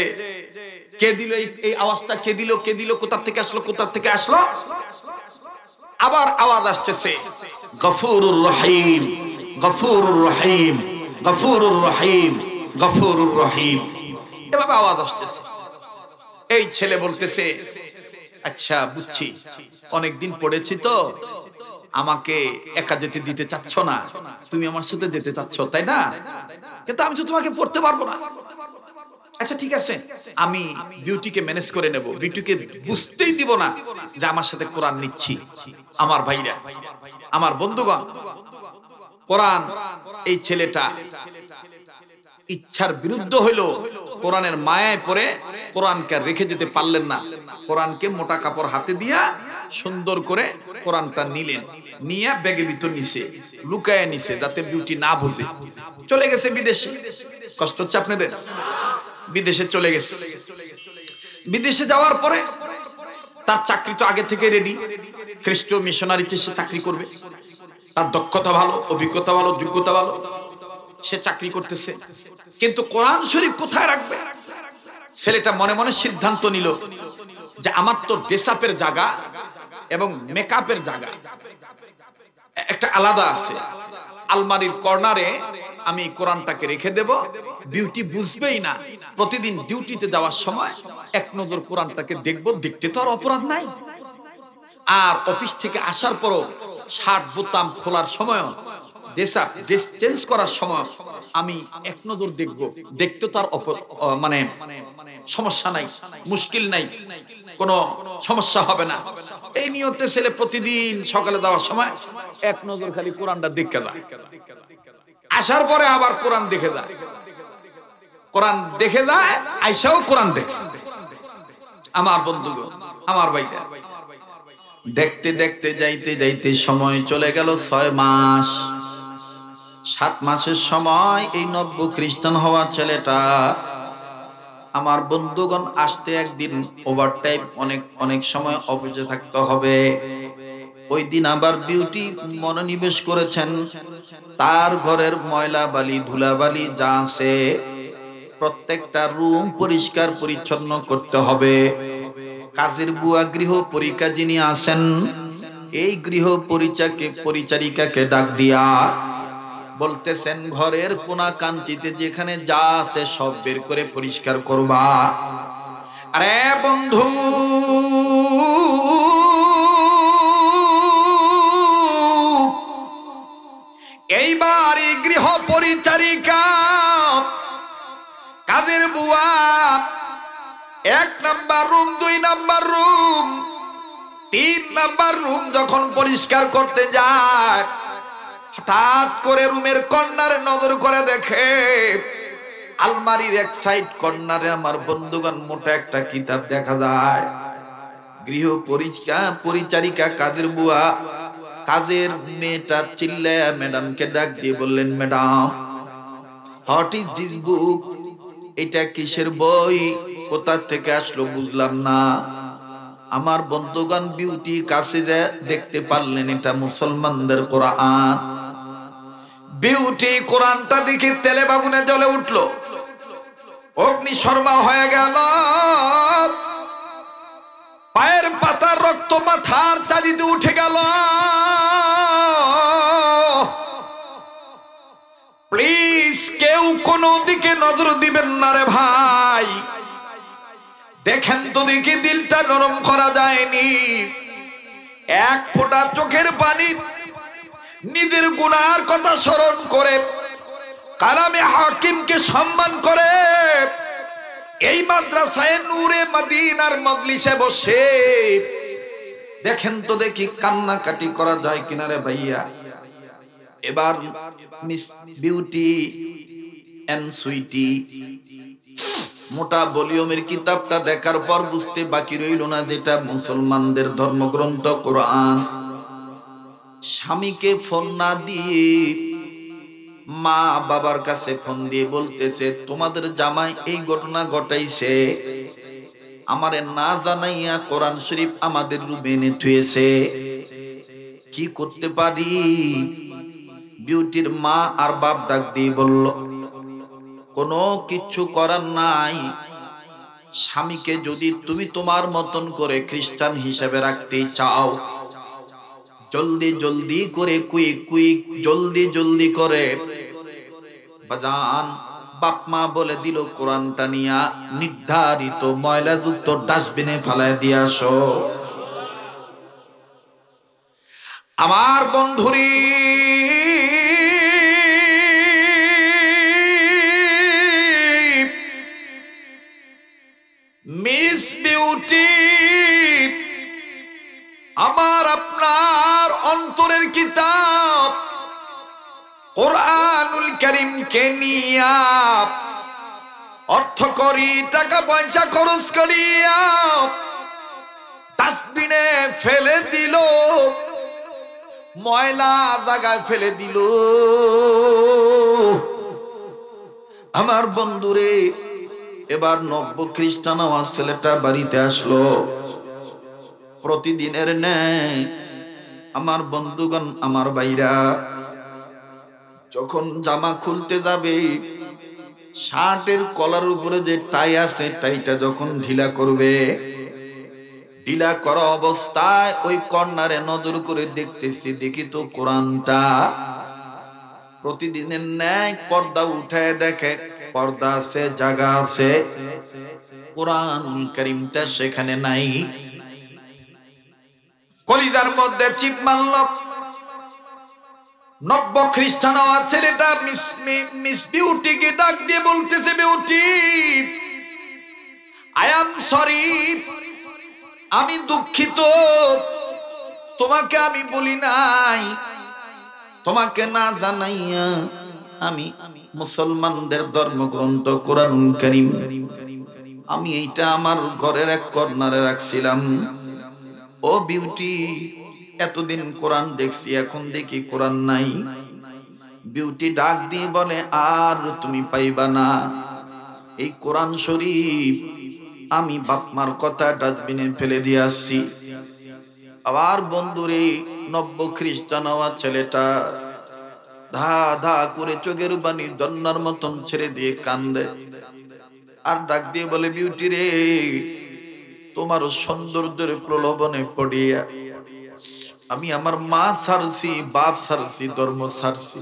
কে দিল এই আওয়াজটা, কে দিল, কে দিল, কোথা থেকে আসলো, কোথা থেকে আসলো? আবার আওয়াজ আসতেছে, গফুরুর রহিম, গফুরুর রহিম, গফুরুর রহিম, গফুরুর রহিম, এভাবে আওয়াজ আসতেছে। এই ছেলে বলতেছে, আচ্ছা বুঝছি, অনেকদিন পড়েছি তো, আমাকে একা যেতে দিতে চাচ্ছ না, তুমি আমার সাথে যেতে চাচ্ছ তাই না? কিন্তু আমি তো তোমাকে পড়তে পারবো না। আচ্ছা ঠিক আছে, আমি বিউটিকে ম্যানেজ করে নেব, বিউটিকে বুঝতেই দিব না যে আমার সাথে কোরআন নিচ্ছি। আমার ভাইরা, আমার বন্ধুগণ, কোরআন এই ছেলেটা ইচ্ছার বিরুদ্ধে হইলো, কোরআনের মায়ায় পড়ে কোরআনকে রেখে যেতে পারলেন না। কোরআনকে মোটা কাপড় হাতে দিয়া সুন্দর করে কোরআনটা নিলেন, নিয়ে ব্যাগের ভিতর নিছে, লুকায় নিছে যাতে বিউটি না বোঝে। চলে গেছে বিদেশে। কষ্ট হচ্ছে আপনাদের? বিদেশে চলে গেছে। বিদেশে যাওয়ার পরে তার চাকরি তো আগে থেকে রেডি, খ্রিস্টীয় মিশনারিতে সে চাকরি করবে, তার দক্ষতা ভালো, অভিজ্ঞতা ভালো, যোগ্যতা ভালো, সে চাকরি করতেছে। কিন্তু কোরআন শরীফ কোথায় রাখবে? ছেলেটা মনে মনে সিদ্ধান্ত নিল যে আমার তো ড্রেসআপের জায়গা এবং মেকআপের জায়গা একটা আলাদা আছে, আলমারির কর্নারে আমি কোরআনটাকে রেখে দেব, বিউটি বুঝবেই না। প্রতিদিন ডিউটিতে যাওয়ার সময় এক নজর কোরআনটাকে দেখব, দেখতে তো আর অপরাধ নাই। আর অফিস থেকে আসার পরও শার্ট বোতাম খোলার সময়, ড্রেস চেঞ্জ করার সময় আমি এক নজর দেখব, দেখতে তো আর মানে সমস্যা নাই, মুশকিল নাই, কোনো সমস্যা হবে না। এই নিয়তে ছেলে প্রতিদিন সকালে যাওয়ার সময় এক নজর খালি কোরআনটা দেখে যায়, আসার পরে আবার কোরআন দেখে যায়, কোরআন দেখে যায়, আইসাও কোরআন দেখে। আমার বন্ধুগণ, আমার ভাইরা, দেখতে দেখতে যাইতে যাইতে সময় চলে গেল 6 মাস। 7 মাসের সময় এই নব্য খ্রিস্টান হওয়া ছেলেটা, আমার বন্ধুগণ, আসতে একদিন ওভারটাইম অনেক সময় অফিসে থাকতে হবে। ওই দিন আবার বিউটি মনোনিবেশ করেছেন তার ঘরের ময়লা বালি ধুলাবালি যা আছে প্রত্যেকটা রুম পরিষ্কার পরিচ্ছন্ন করতে হবে। কাজের বুয়া গৃহ পরিকা যিনি আছেন, এই গৃহ পরিচারিকাকে ডাক দিয়া বলতেছেন, ঘরের কোনা কাঞ্চিতে যেখানে যা আছে সব বের করে পরিষ্কার করবা। আরে বন্ধু, এইবার এই গৃহ পরিচারিকা কাজের বুয়া 1 number room, 2 number room, 3 number room যখন পরিষ্কার করতে যায়, হঠাৎ করে রুমের কর্নারে নজর করে দেখে আলমারির এক সাইড কর্নারে, আমার বন্ধুগণ, মোটা একটা কিতাব দেখা যায়। গৃহ পরিচারিকা কাজের বুয়া, কাজের মেয়েটা চিল্লায়া ম্যাডামকে ডাক দিয়ে বললেন, madam, what is this book? এটা কিসের বই, কোথা থেকে আসলো বুঝলাম না। আমার বন্ধুগণ বিউটি কাছে যে দেখতে পারলেন এটা মুসলমানদের কোরআন। বিউটি কোরআনটা দেখে তেলে বাগুনে জ্বলে উঠলো, অগ্নিশর্মা হয়ে গেল, পায়ের পাতার রক্ত মাথার চারিতে উঠে গেল। প্লিজ কেউ কোনো দিকে নজর দিবেন না রে ভাই, দেখেন তো দেখি দিলটা নরম করা যায়নি। এক ফোঁটা চোখের পানি নিজের গুনার কথা স্মরণ করে কালামে হাকিমকে সম্মান করে এই মাদ্রাসায় নূরে মদিনার মজলিসে বসে দেখেন তো দেখি কান্নাকাটি করা যায় কিনা রে ভাইয়া। এবার মিস বিউটি এন্ড সুইটি মোটা ভলিউমের কিতাবটা দেখার পর বুঝতে বাকি রইল না যেটা মুসলমানদের ধর্মগ্রন্থ কোরআন। স্বামীকে ফোন না দিয়ে মা বাবার কাছে ফোন দিয়ে বলতেছে তোমাদের জামাই এই ঘটনা ঘটাইছে, আমারে না জানাইয়া কোরআন শরীফ আমাদের রুমে এনে থুয়েছে, কি করতে পারি? বিউটির মা আর বাপ ডাক দিয়ে বলল কোনো কিচ্ছু করার নাই, স্বামীকে যদি তুমি তোমার মতন করে খ্রিস্টান হিসেবে রাখতে চাও জলদি জলদি করে কুইক কুইক জলদি জলদি করে বাজান বাপ মা বলে দিল কোরআনটা নিয়া নির্ধারিত ময়লাযুক্ত ডাস্টবিনে ফেলায় দিয়ে আসো। আমার বন্ধুরি মিস বিউটি আমার আপনার অন্তরের কিতাব কোরআনুল কারীমকে নিয়া অর্থ করি টাকা পয়সা খরচ করিয়া ডাস্টবিনে ফেলে দিল, ময়লা জায়গায় ফেলে দিল। আমার বন্ধুরে এবার নব্য খ্রিস্টান আমার ছেলেটা বাড়িতে আসলো প্রতিদিনের ন্যায়। আমার বন্ধুগণ আমার ভাইরা যখন জামা খুলতে যাবে শার্টের কলার উপরে যে টাই আছে টাইটা যখন ঢিলা করবে, ঢিলা করা অবস্থায় ওই কর্নারে নজর করে দেখতেছি দেখি তো কোরআনটা প্রতিদিনের ন্যায় পর্দা উঠায় দেখে পর্দা আছে জায়গা আছে, কোরআনুল কারীমটা সেখানে নাই। কলিজার মধ্যে চিপ মারল। নব্য খ্রিস্টান ছেলেটা মিস বিউটিকে ডাক দিয়ে বলতেছে বিউটি আই এম সরি, আমি দুঃখিত, তোমাকে আমি বলি নাই, তোমাকে না জানাইয়া আমি মুসলমানদের ধর্মগ্রন্থ কোরআনুল কারীম আমি এইটা আমার ঘরের এক কর্নারে রাখছিলাম। ও বিউটি এতদিন কোরআন দেখছি এখন দেখি কোরআন নাই। বিউটি ডাক দিয়ে বলে আর তুমি পাইবা না, এই কোরআন শরীফ আমি বাপমার কথা ডাস্টবিনে ফেলে দিয়ে আসছি। আবার বন্ধুরে নব্য খ্রিস্টান হওয়া ছেলেটা ধা ধা করে চোখের পানি দন্নার মতন ছেড়ে দিয়ে কান্দে আর ডাক দিয়ে বলে বিউটি রে তোমার সৌন্দর্যের প্রলোভনে পড়িয়া আমি আমার মা ছাড়ছি, বাপ ছাড়ছি, ধর্ম ছাড়ছি।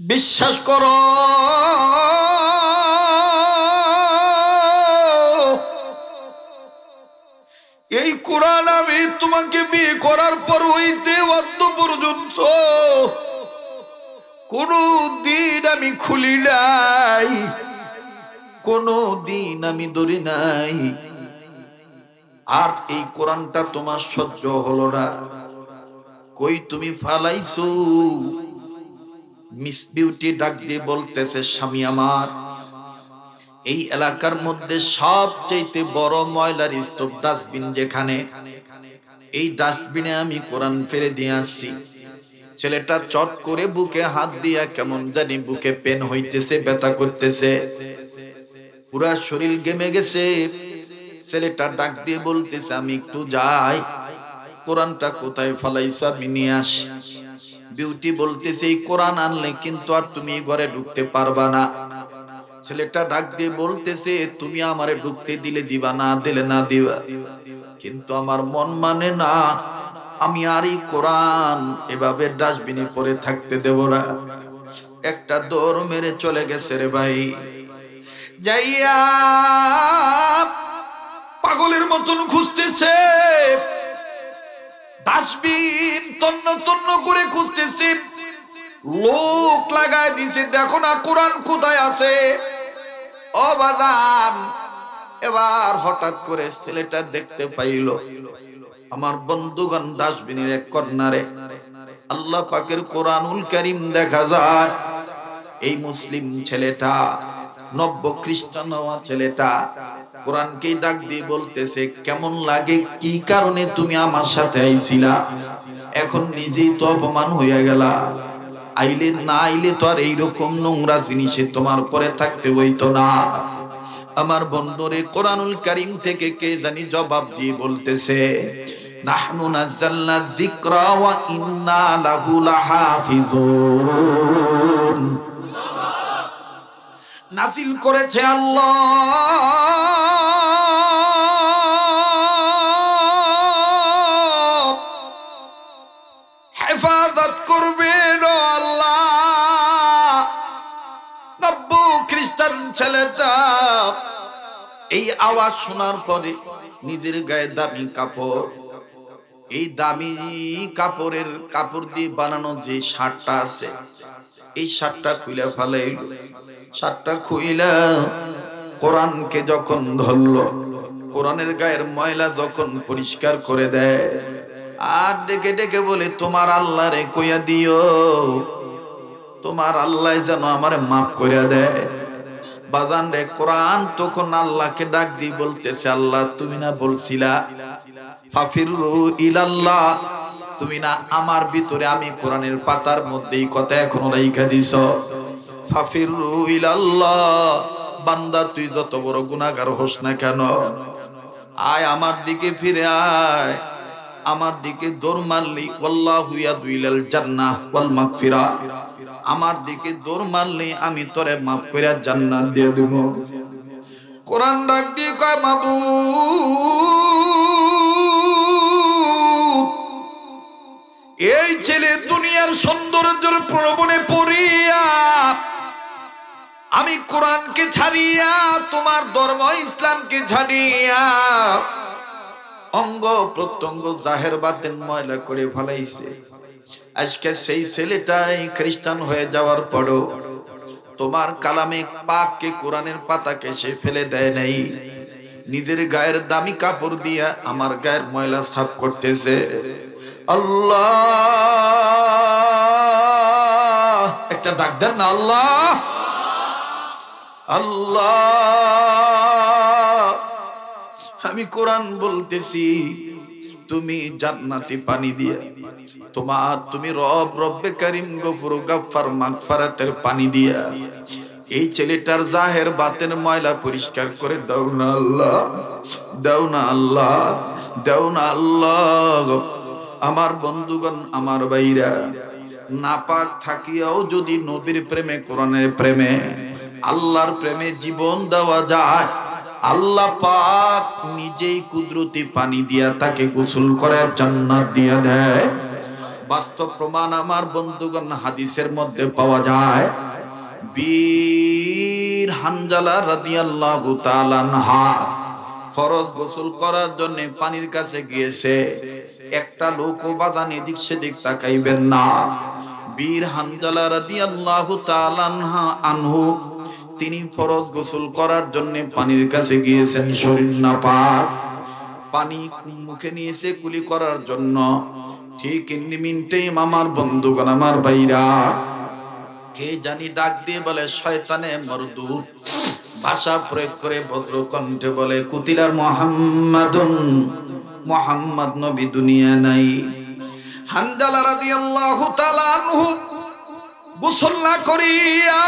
বিশ্বাস করো এই কোরআন আমি তোমাকে বিয়ে করার পর হইতে অদ্য পর্যন্ত কোনো দিন আমি খুলি নাই, কোনো দিন আমি ধরি নাই। আর এই কোরআনটা তোমার সহ্য হলো না, কই তুমি ফালাইছো? মিস বিউটি ডাক দিয়ে বলতেছে স্বামী আমার এই এলাকার মধ্যে সবচেয়ে বড় ময়লার স্তূপ ডাস্টবিন যেখানে, এই ডাস্টবিনে আমি কোরআন ফেলে দিয়ে আসছি। ছেলেটা চট করে বুকে হাত দিয়া কেমন জানি বুকে পেন হইতেছে, ব্যথা করতেছে, পুরা শরীর ঘেমে গেছে। ছেলেটা ডাক দিয়ে বলতেছে, আমি একটু যাই, কোরআনটা কোথায় ফালাইছো আমি নিয়ে আসি। বিউটি বলতেছে, এই কোরআন আনলে কিন্তু আর তুমি ঘরে ঢুকতে পারবা না। ছেলেটা ডাক দিয়ে বলতেছে, তুমি আমারে ঢুকতে দিলে দিবা, না দিলে না দিবা, কিন্তু আমার মন মানে না, আমি আর এই কোরআন এভাবে ডাস্টবিনে পড়ে থাকতে দেব না। একটা দৌড় মেরে চলে গেছে রে ভাই, যাইয়া পাগলের মতন খুঁজতেছে, ডাস্টবিন তন্ন তন্ন করে খুঁজতেছে, লোক লাগায় দিছে, দেখো না কোরআন কোথায় আছে। ও বাদান, এবার হঠাৎ করে ছেলেটা দেখতে পাইল, আমার বন্ধুগণ, ডাস্টবিনের এক কর্নারে আল্লাহ পাকের কোরআনুল কারীম দেখা যায়। এই মুসলিম ছেলেটা, নব্য খ্রিস্টান হওয়া ছেলেটা কোরআনকে ডাক দিয়ে বলতেছে, কেমন লাগে, কি কারণে তুমি আমার সাথে আইছিলা, এখন নিজেই তো অপমান হইয়া গেলা, আইলে না আইলে তো আর এইরকম নোংরা জিনিসে তোমার পরে থাকতে হইতো না। আমার বন্ধুরে কোরআনুল কারীম থেকে কে জানি জবাব দিয়ে বলতেছে, নাহনু নাযালনা যিকরা ওয়া ইন্না লাহু লাহাফিজুন, নাযিল করেছে আল্লাহ, হেফাজত করবেন আল্লাহ। নব্য খ্রিস্টান ছেলেটা এই আওয়াজ শোনার পরে নিজের গায়ে দামি কাপড়, এই দামি কাপড়ের কাপড় দিয়ে বানানো যে শার্টটা আছে, এই শার্টটা খুলে ফেলে, শার্টটা খুইলা কোরআনকে যখন ধরলো, কোরআনের গায়ের ময়লা যখন পরিষ্কার করে দেয়, আর ডেকে ডেকে বলে, তোমার আল্লাহ রে কইয়া দিও, তোমার আল্লাহ যেন আমারে মাফ করে দেয়। বাজান রে, কোরআন তখন আল্লাহকে ডাক দিয়ে বলতেছে, আল্লাহ তুমি না বলছিলা ফাফিরু ইলাল্লাহ, তুমি না আমার ভিতরে, আমি কোরআনের পাতার মধ্যে এই কথা এখনো রাইখা দিছ, ফাফিরু ইলাল্লাহ, বান্দা তুই যত বড় গুনাহগার হোস না কেন, আয় আমার দিকে ফিরে আয়, আমার দিকে দৌড় মারলি, ওয়াল্লাহু ইয়াদু ইলাল জান্নাহ ওয়াল মাগফিরা, আমার দিকে দৌড় মারলি আমি তোরে মাফ করে জান্নাত দিয়ে দেব। কোরআন ডাক দিয়ে কয়, মাবুদ, এই ছেলে দুনিয়ার সৌন্দর্যের প্রলোভনে পড়িয়া আমি কোরআনকে ছাড়িয়া, তোমার ধর্ম ইসলামকে ছাড়িয়া অঙ্গ প্রত্যঙ্গ জাহের বাতেন ময়লা করে ফেলাইছে। আজকে সেই ছেলেটাই খ্রিস্টান হয়ে যাওয়ার পরও তোমার কালামে পাককে, কোরআনের পাতাকে সে ফেলে দেয় নাই, নিজের গায়ের দামি কাপড় দিয়া আমার গায়ের ময়লা সাফ করতেছে। আল্লাহ, একটা ডাক দেন না, আল্লাহ আল্লাহ। আমি কোরআন বলতেছি, তুমি জান্নাতি পানি দিয়া, তুমি রব রব্বে কারীম গফুর গাফফার মাগফিরাতের পানি দিয়া এই ছেলেটার জাহের বাতের ময়লা পরিষ্কার করে দাও না আল্লাহ, দাও না আল্লাহ, দাও না আল্লাহ। আমার বন্ধুগণ, আমার ভাইরা, নাপাক থাকিয়াও যদি নবীর প্রেমে, কোরআনের প্রেমে, আল্লাহর প্রেমে জীবন দেওয়া যায়, আল্লাহ পাক নিজেই কুদরতি পানি দিয়া তাকে গোসল করে জান্নাত দিয়া দেয়। বাস্তব প্রমাণ আমার বন্ধুগণ হাদিসের মধ্যে পাওয়া যায়। বীর হানজালা রাদিয়াল্লাহু তাআলা আনহা ফরজ গোসল করার জন্য পানির কাছে গিয়েছে। একটা লোকও বাজান এদিক সেদিক তাকাইবেন না। বীর হানজালা রাদিয়াল্লাহু তাআলা আনহু তিনি ফরজ গোসল করার জন্য পানির কাছে গিয়েছেন, শরীর নাপাক, পানি মুখে নিয়েছে কুলি করার জন্য। ঠিক ইন্নি মিনিটে আমার বন্ধুগণ, আমার ভাইরা, কে জানি ডাক দিয়ে বলে, শয়তানে মরদুদ, ভাষা প্রয়োগ করে ভদ্র কণ্ঠে বলে, কুতিলা মুহাম্মাদুন, মুহাম্মদ নবী দুনিয়া নাই। হানজালা রাদিয়াল্লাহু তাআলা আনহু গোসল না করিয়া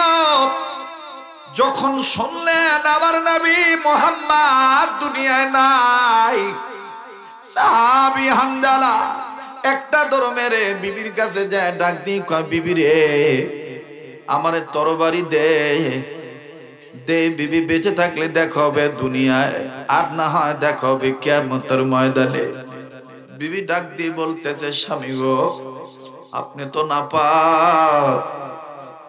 যখন শুনলেন আমার নবী মুহাম্মদ দুনিয়ায় নাই, সাহাবী হানজালা একটা দৌড় মেরে বিবির কাছে যায়, ডাক দিয়ে কয়, বিবি রে আমারে তরবারি দে দে, বিবি বেঁচে থাকলে দেখা হবে দুনিয়ায়, আর না হয় দেখা হবে কিয়ামতের ময়দানে। বিবি ডাক দিয়ে বলতেছে, স্বামী গো আপনি তো নাপাক,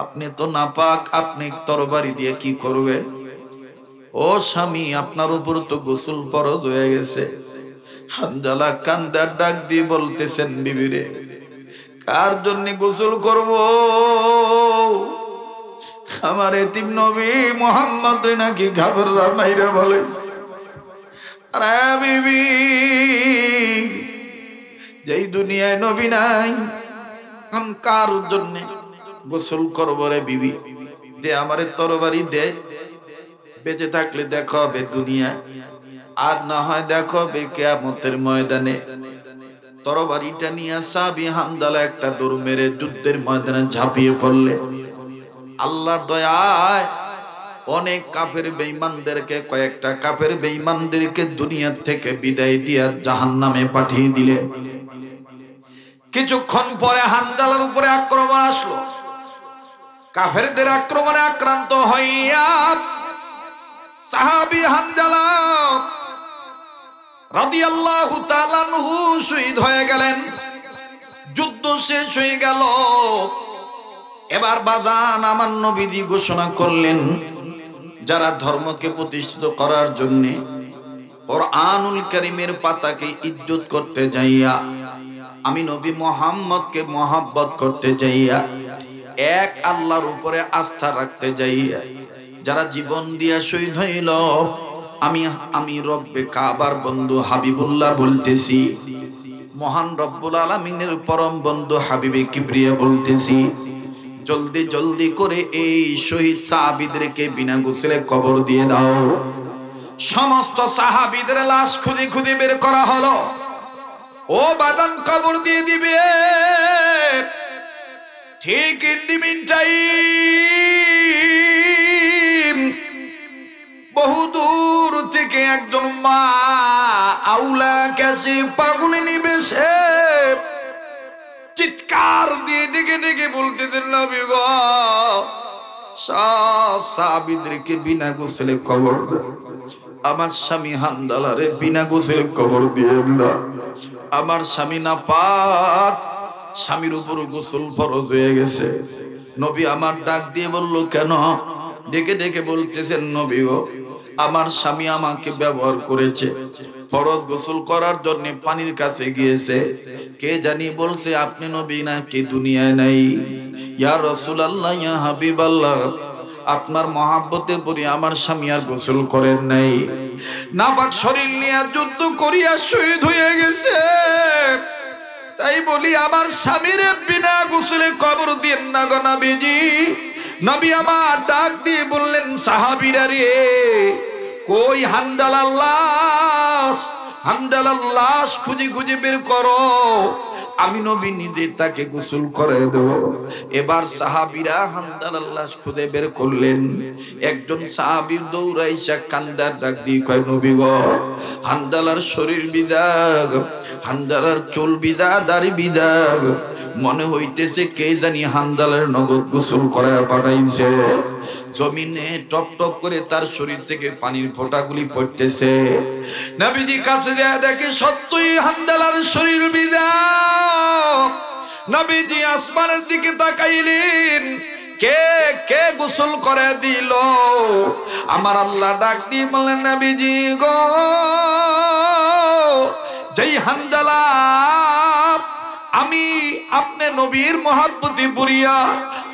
আপনি তো নাপাক, আপনি তরবারি দিয়ে কি করবেন? ও স্বামী আপনার উপর তো গোসল ফরজ হয়ে গেছে। হানজালা কান্দার ডাক দিয়ে বলতেছেন, বিবি রে কার জন্য গোসল করব? আমার এতিম নবী মুহাম্মদ নাকি ঘাবড়া মাইরা বলে, আরে বিবি যেই দুনিয়ায় নবী নাই আমি কার জন্য গোসল করব রে বিবি? দে আমারে তরবারি দে, বেঁচে থাকলে দেখা হবে দুনিয়ায়, আর না হয় দেখা হবে কিয়ামতের ময়দানে। তরবারিটা নিয়ে সাহাবী হানজালা একটা দৌড় মেরে যুদ্ধের ময়দানে ঝাঁপিয়ে পড়লে। আল্লাহর দয়ায় অনেক কাফের বেঈমানদেরকে, কয়েকটা কাফের বেঈমানদেরকে দুনিয়া থেকে বিদায় দিয়া জাহান্নামে পাঠিয়ে দিলে। কিছুক্ষণ পরে হানজালার উপরে আক্রমণ আসলো। কাফেরদের আক্রমণে আক্রান্ত হইয়া সাহাবী হানজালা রাদিয়াল্লাহু তাআলা আনহু শহীদ হয়ে গেলেন। যুদ্ধ শেষ হয়ে গেল। এবার বাজান আমার নবীজি ঘোষণা করলেন, যারা ধর্মকে প্রতিষ্ঠিত করার জন্য কোরআনুল কারীমের পাতাকে ইজ্জত করতে যাইয়া, আমি নবী মুহাম্মদকে মহব্বত করতে যাইয়া, এক আল্লাহর উপরে আস্থা রাখতে যাইয়া যারা জীবন দিয়া শহীদ হইল, আমি রব্বে কাবার বন্ধু হাবিবুল্লাহ বলতেছি, মহান রব্বুল আলামিনের পরম বন্ধু হাবিবে কিবরিয়া বলতেছি, জলদি জলদি করে এই শহীদ সাহাবীদেরকে বিনা গোসলে কবর দিয়ে দাও। সমস্ত সাহাবীদের লাশ খুঁজে খুঁজে বের করা হলো। ও বাদান কবর দিয়ে দিবে। ঠিক ইন টাইম বহু দূর থেকে একজন মা আউলা কাছে পাগলিনী বেশে চিৎকার দিয়ে ডেকে ডেকে বলতেছেন, নবী গো সব সাহাবীদেরকে বিনা গোসলে কবর দাও। আমার স্বামী হানজালারে বিনা গোসলে কবর দিয়েন না। আমার স্বামী নাপাক, স্বামীর উপর গোসল ফরজ হয়ে গেছে। নবী আমার ডাক দিয়ে বলল, কেন? ডেকে ডেকে বলতেছেন, নবী গো আমার স্বামী আমাকে ব্যবহার করেছে, ফরজ গোসল করার জন্য পানির কাছে গিয়েছে, কে জানি বলছে আপনি নবী নাকি দুনিয়ায় নাই। ইয়া রাসূলুল্লাহ, ইয়া হাবিবাল্লাহ, আপনার মহাব্বতে পড়ি আমার স্বামী আর গোসল করেন নাই, নাপাক শরীর নিয়ে যুদ্ধ করিয়া শহীদ হয়ে গেছে। তাই বলি আমার স্বামীর বিনা গোসলে কবর দিন না গো নবীজি। নবী আমার ডাক দিয়ে বললেন, সাহাবীরা রে কই হানজালার লাশ? হানজালার লাশ খুঁজে খুঁজে বের করো, আমি নবী নিজে তাকে গোসল করে দেব। এবার সাহাবীরা হানজালার লাশ খুঁজে বের করলেন। একজন সাহাবী দৌড়াইসা কান্দার ডাক দিয়ে কয়, নবী গো হানজালার শরীর বিজাগ, হানজালার চুল বিজা, দাড়ি বিজাগ, মনে হইতেছে কে জানি হানজালার নগদ গোসল করায় পাঠাইছে। জমিনে টপ টপ করে তার শরীর থেকে পানির ফোঁটাগুলি পড়তেছে। নবীজি কাছে যায় দেখে সত্যই হানজালার শরীর বিজা। নবীজি আসমানের দিকে তাকাইলেন, কে কে গোসল করে দিল? আমার আল্লাহ ডাক দিয়ে বললেন, নবীজি গো যেই হানজালা আমি আপনি নবীর মহব্বতে পড়িয়া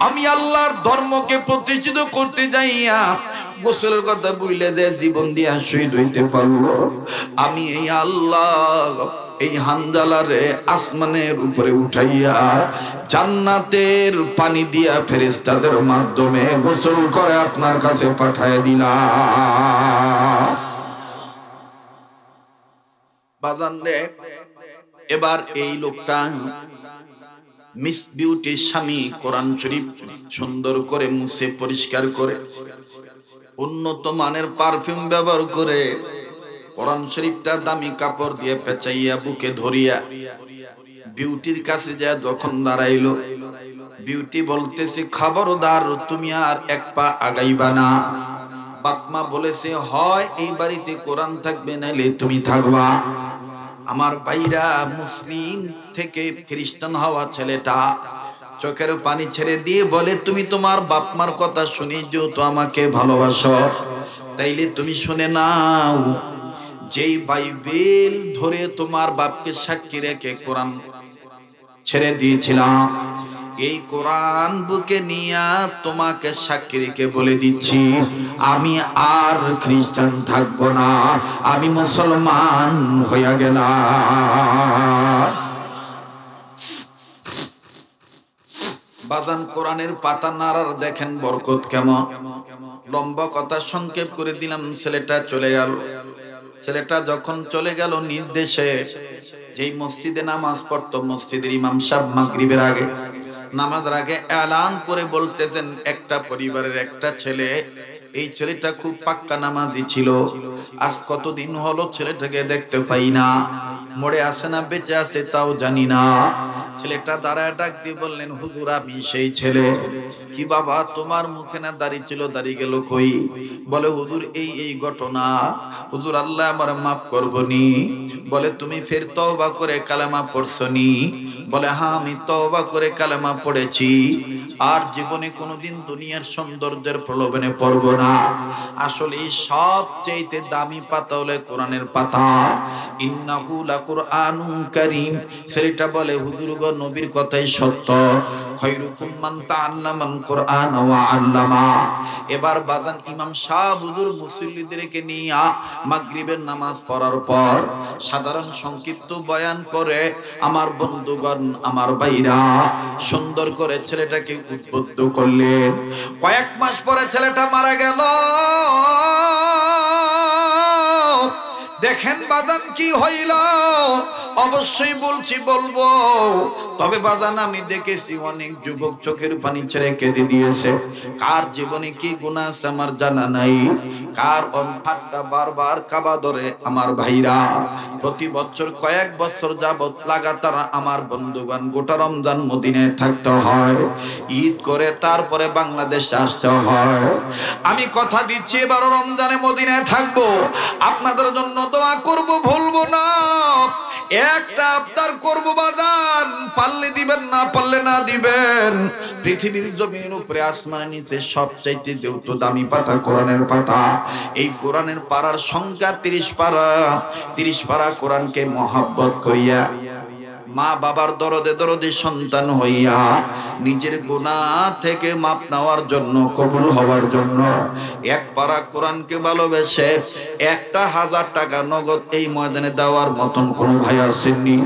আমি আল্লাহর ধর্মকে প্রতিষ্ঠিত করতে যাইয়া গোসলের কথা বইলে যে জীবন দিয়া শহীদ হইতে পারলো, আমি এই আল্লাহ এই হানজালারে আসমানের উপরে উঠাইয়া জান্নাতের পানি দিয়া ফেরেশতাদের মাধ্যমে গোসল করে আপনার কাছে পাঠায় দিলাম। বাজান রে, এবার এই লোকটা মিস বিউটির স্বামী কোরআন শরীফ সুন্দর করে মুছে পরিষ্কার করে উন্নত মানের পারফিউম ব্যবহার করে কোরআন শরীফটা দামি কাপড় দিয়ে পেঁচাইয়া বুকে ধরিয়া বিউটির কাছে যা যখন দাঁড়াইলো, বিউটি বলতেছে, খবরদার তুমি আর এক পা আগাইবা না। বাপমা বলেছে, হয় এই বাড়িতে কোরআন থাকবে, নাইলে তুমি থাকবা। আমার ভাইরা, মুসলিম থেকে খ্রিস্টান হওয়া ছেলেটা চোখের পানি ছেড়ে দিয়ে বলে, তুমি তোমার বাপমার কথা শুনে যেহেতু আমাকে ভালোবাসো, তাইলে তুমি শুনে নাও, যেই বাইবেল ধরে তোমার বাপকে সাক্ষী রেখে কোরআন ছেড়ে দিয়েছিলাম, এই কোরআন বুকে নিয়ে তোমাকে সাক্ষী রেখে বলে দিচ্ছি, আমি আর খ্রিস্টান থাকবো না, আমি মুসলমান হইয়া গেলাম। বাজান, কোরআনের পাতা নাড়ার দেখেন বরকত কেমন। লম্বা কথা সংক্ষেপ করে দিলাম, ছেলেটা চলে গেল। ছেলেটা যখন চলে গেল নিজ দেশে, যেই মসজিদে নামাজ পড়তো, মসজিদের ইমাম সাহেব মাগরিবের আগে, নামাজের আগে এলান করে বলতেছেন, একটা পরিবারের একটা ছেলে, এই ছেলেটা খুব পাক্কা নামাজি ছিল, আজ কতদিন হলো ছেলেটাকে দেখতে পাই না, মরে আছে না বেঁচে আছে তাও জানি না। ছেলেটা দাঁড়ায় ডাক দিয়ে বললেন, হুজুর আমি সেই ছেলে। কি বাবা, তোমার মুখে না দাড়ি ছিল, দাড়ি গেল কই? বলে, হুজুর এই এই ঘটনা। হুজুর আল্লাহ আমার মাফ করবনি। বলে, তুমি ফের তওবা করে কালেমা পড়ছনি? বলে, হ্যাঁ আমি তওবা করে কালেমা পড়েছি, আর জীবনে কোনোদিন দুনিয়ার সৌন্দর্যের প্রলোভনে পড়ব না। আসলে সবচেয়ে দামি পাতা হলো কোরআনের পাতা। ইন্নাহু লাকুরআনুন কারীম। ছেলেটা বলে, হুজুর গো, নবীর কথাই সত্য, খায়রুকুম মান তাআল্লামাল কুরআন ওয়া আল্লামা। এবার বাজান, ইমাম সাহেব হুজুর মুসল্লিদেরকে নিয়ে মাগরিবের নামাজ পড়ার পর সাধারণ সংক্ষিপ্ত বয়ান করে, আমার বন্ধুগণ, আমার ভাইরা, সুন্দর করে ছেলেটাকে উদ্বুদ্ধ করলেন। কয়েক মাস পরে ছেলেটা মারা গেল। দেখেন বাজান কি হইল, অবশ্যই বলবো। তবে বাজান, আমি দেখেছি অনেক যুবক চোখের পানি ছেড়ে কেঁদে দিয়েছে। কার জীবনে কি গুনাহ আছে আমার জানা নাই, কার অন্তরটা বারবার কাবা ধরে। আমার ভাইরা, প্রতি বছর কয়েক বছর যাবত লাগাতার আমার বন্ধুগণ গোটা রমজান মদিনায় থাকতে হয়, ঈদ করে তারপরে বাংলাদেশে আসতে হয়। আমি কথা দিচ্ছি, এবারও রমজানে মদিনায় থাকবো, আপনাদের জন্য দোয়া করব, ভুলবো না। একটা আবদার করবো বাজান, পারলে দিবেন, না পারলে না দিবেন। পৃথিবীর জমিনের উপরে আসমানের নিচে সবচাইতে যেহেতু দামি পাতা কোরআনের পাতা, এই কোরআনের পারার সংখ্যা 30 পারা। 30 পারা কোরআনকে মহব্বত করিয়া, মা বাবার দরদে দরদে সন্তান হইয়া, নিজের গুনাহ থেকে মাপ নেওয়ার জন্য, কবুল হওয়ার জন্য, এক পারা কোরআনকে ভালোবেসে 1000 টাকা নগদ এই ময়দানে দেওয়ার মতন কোন ভাই আসেননি।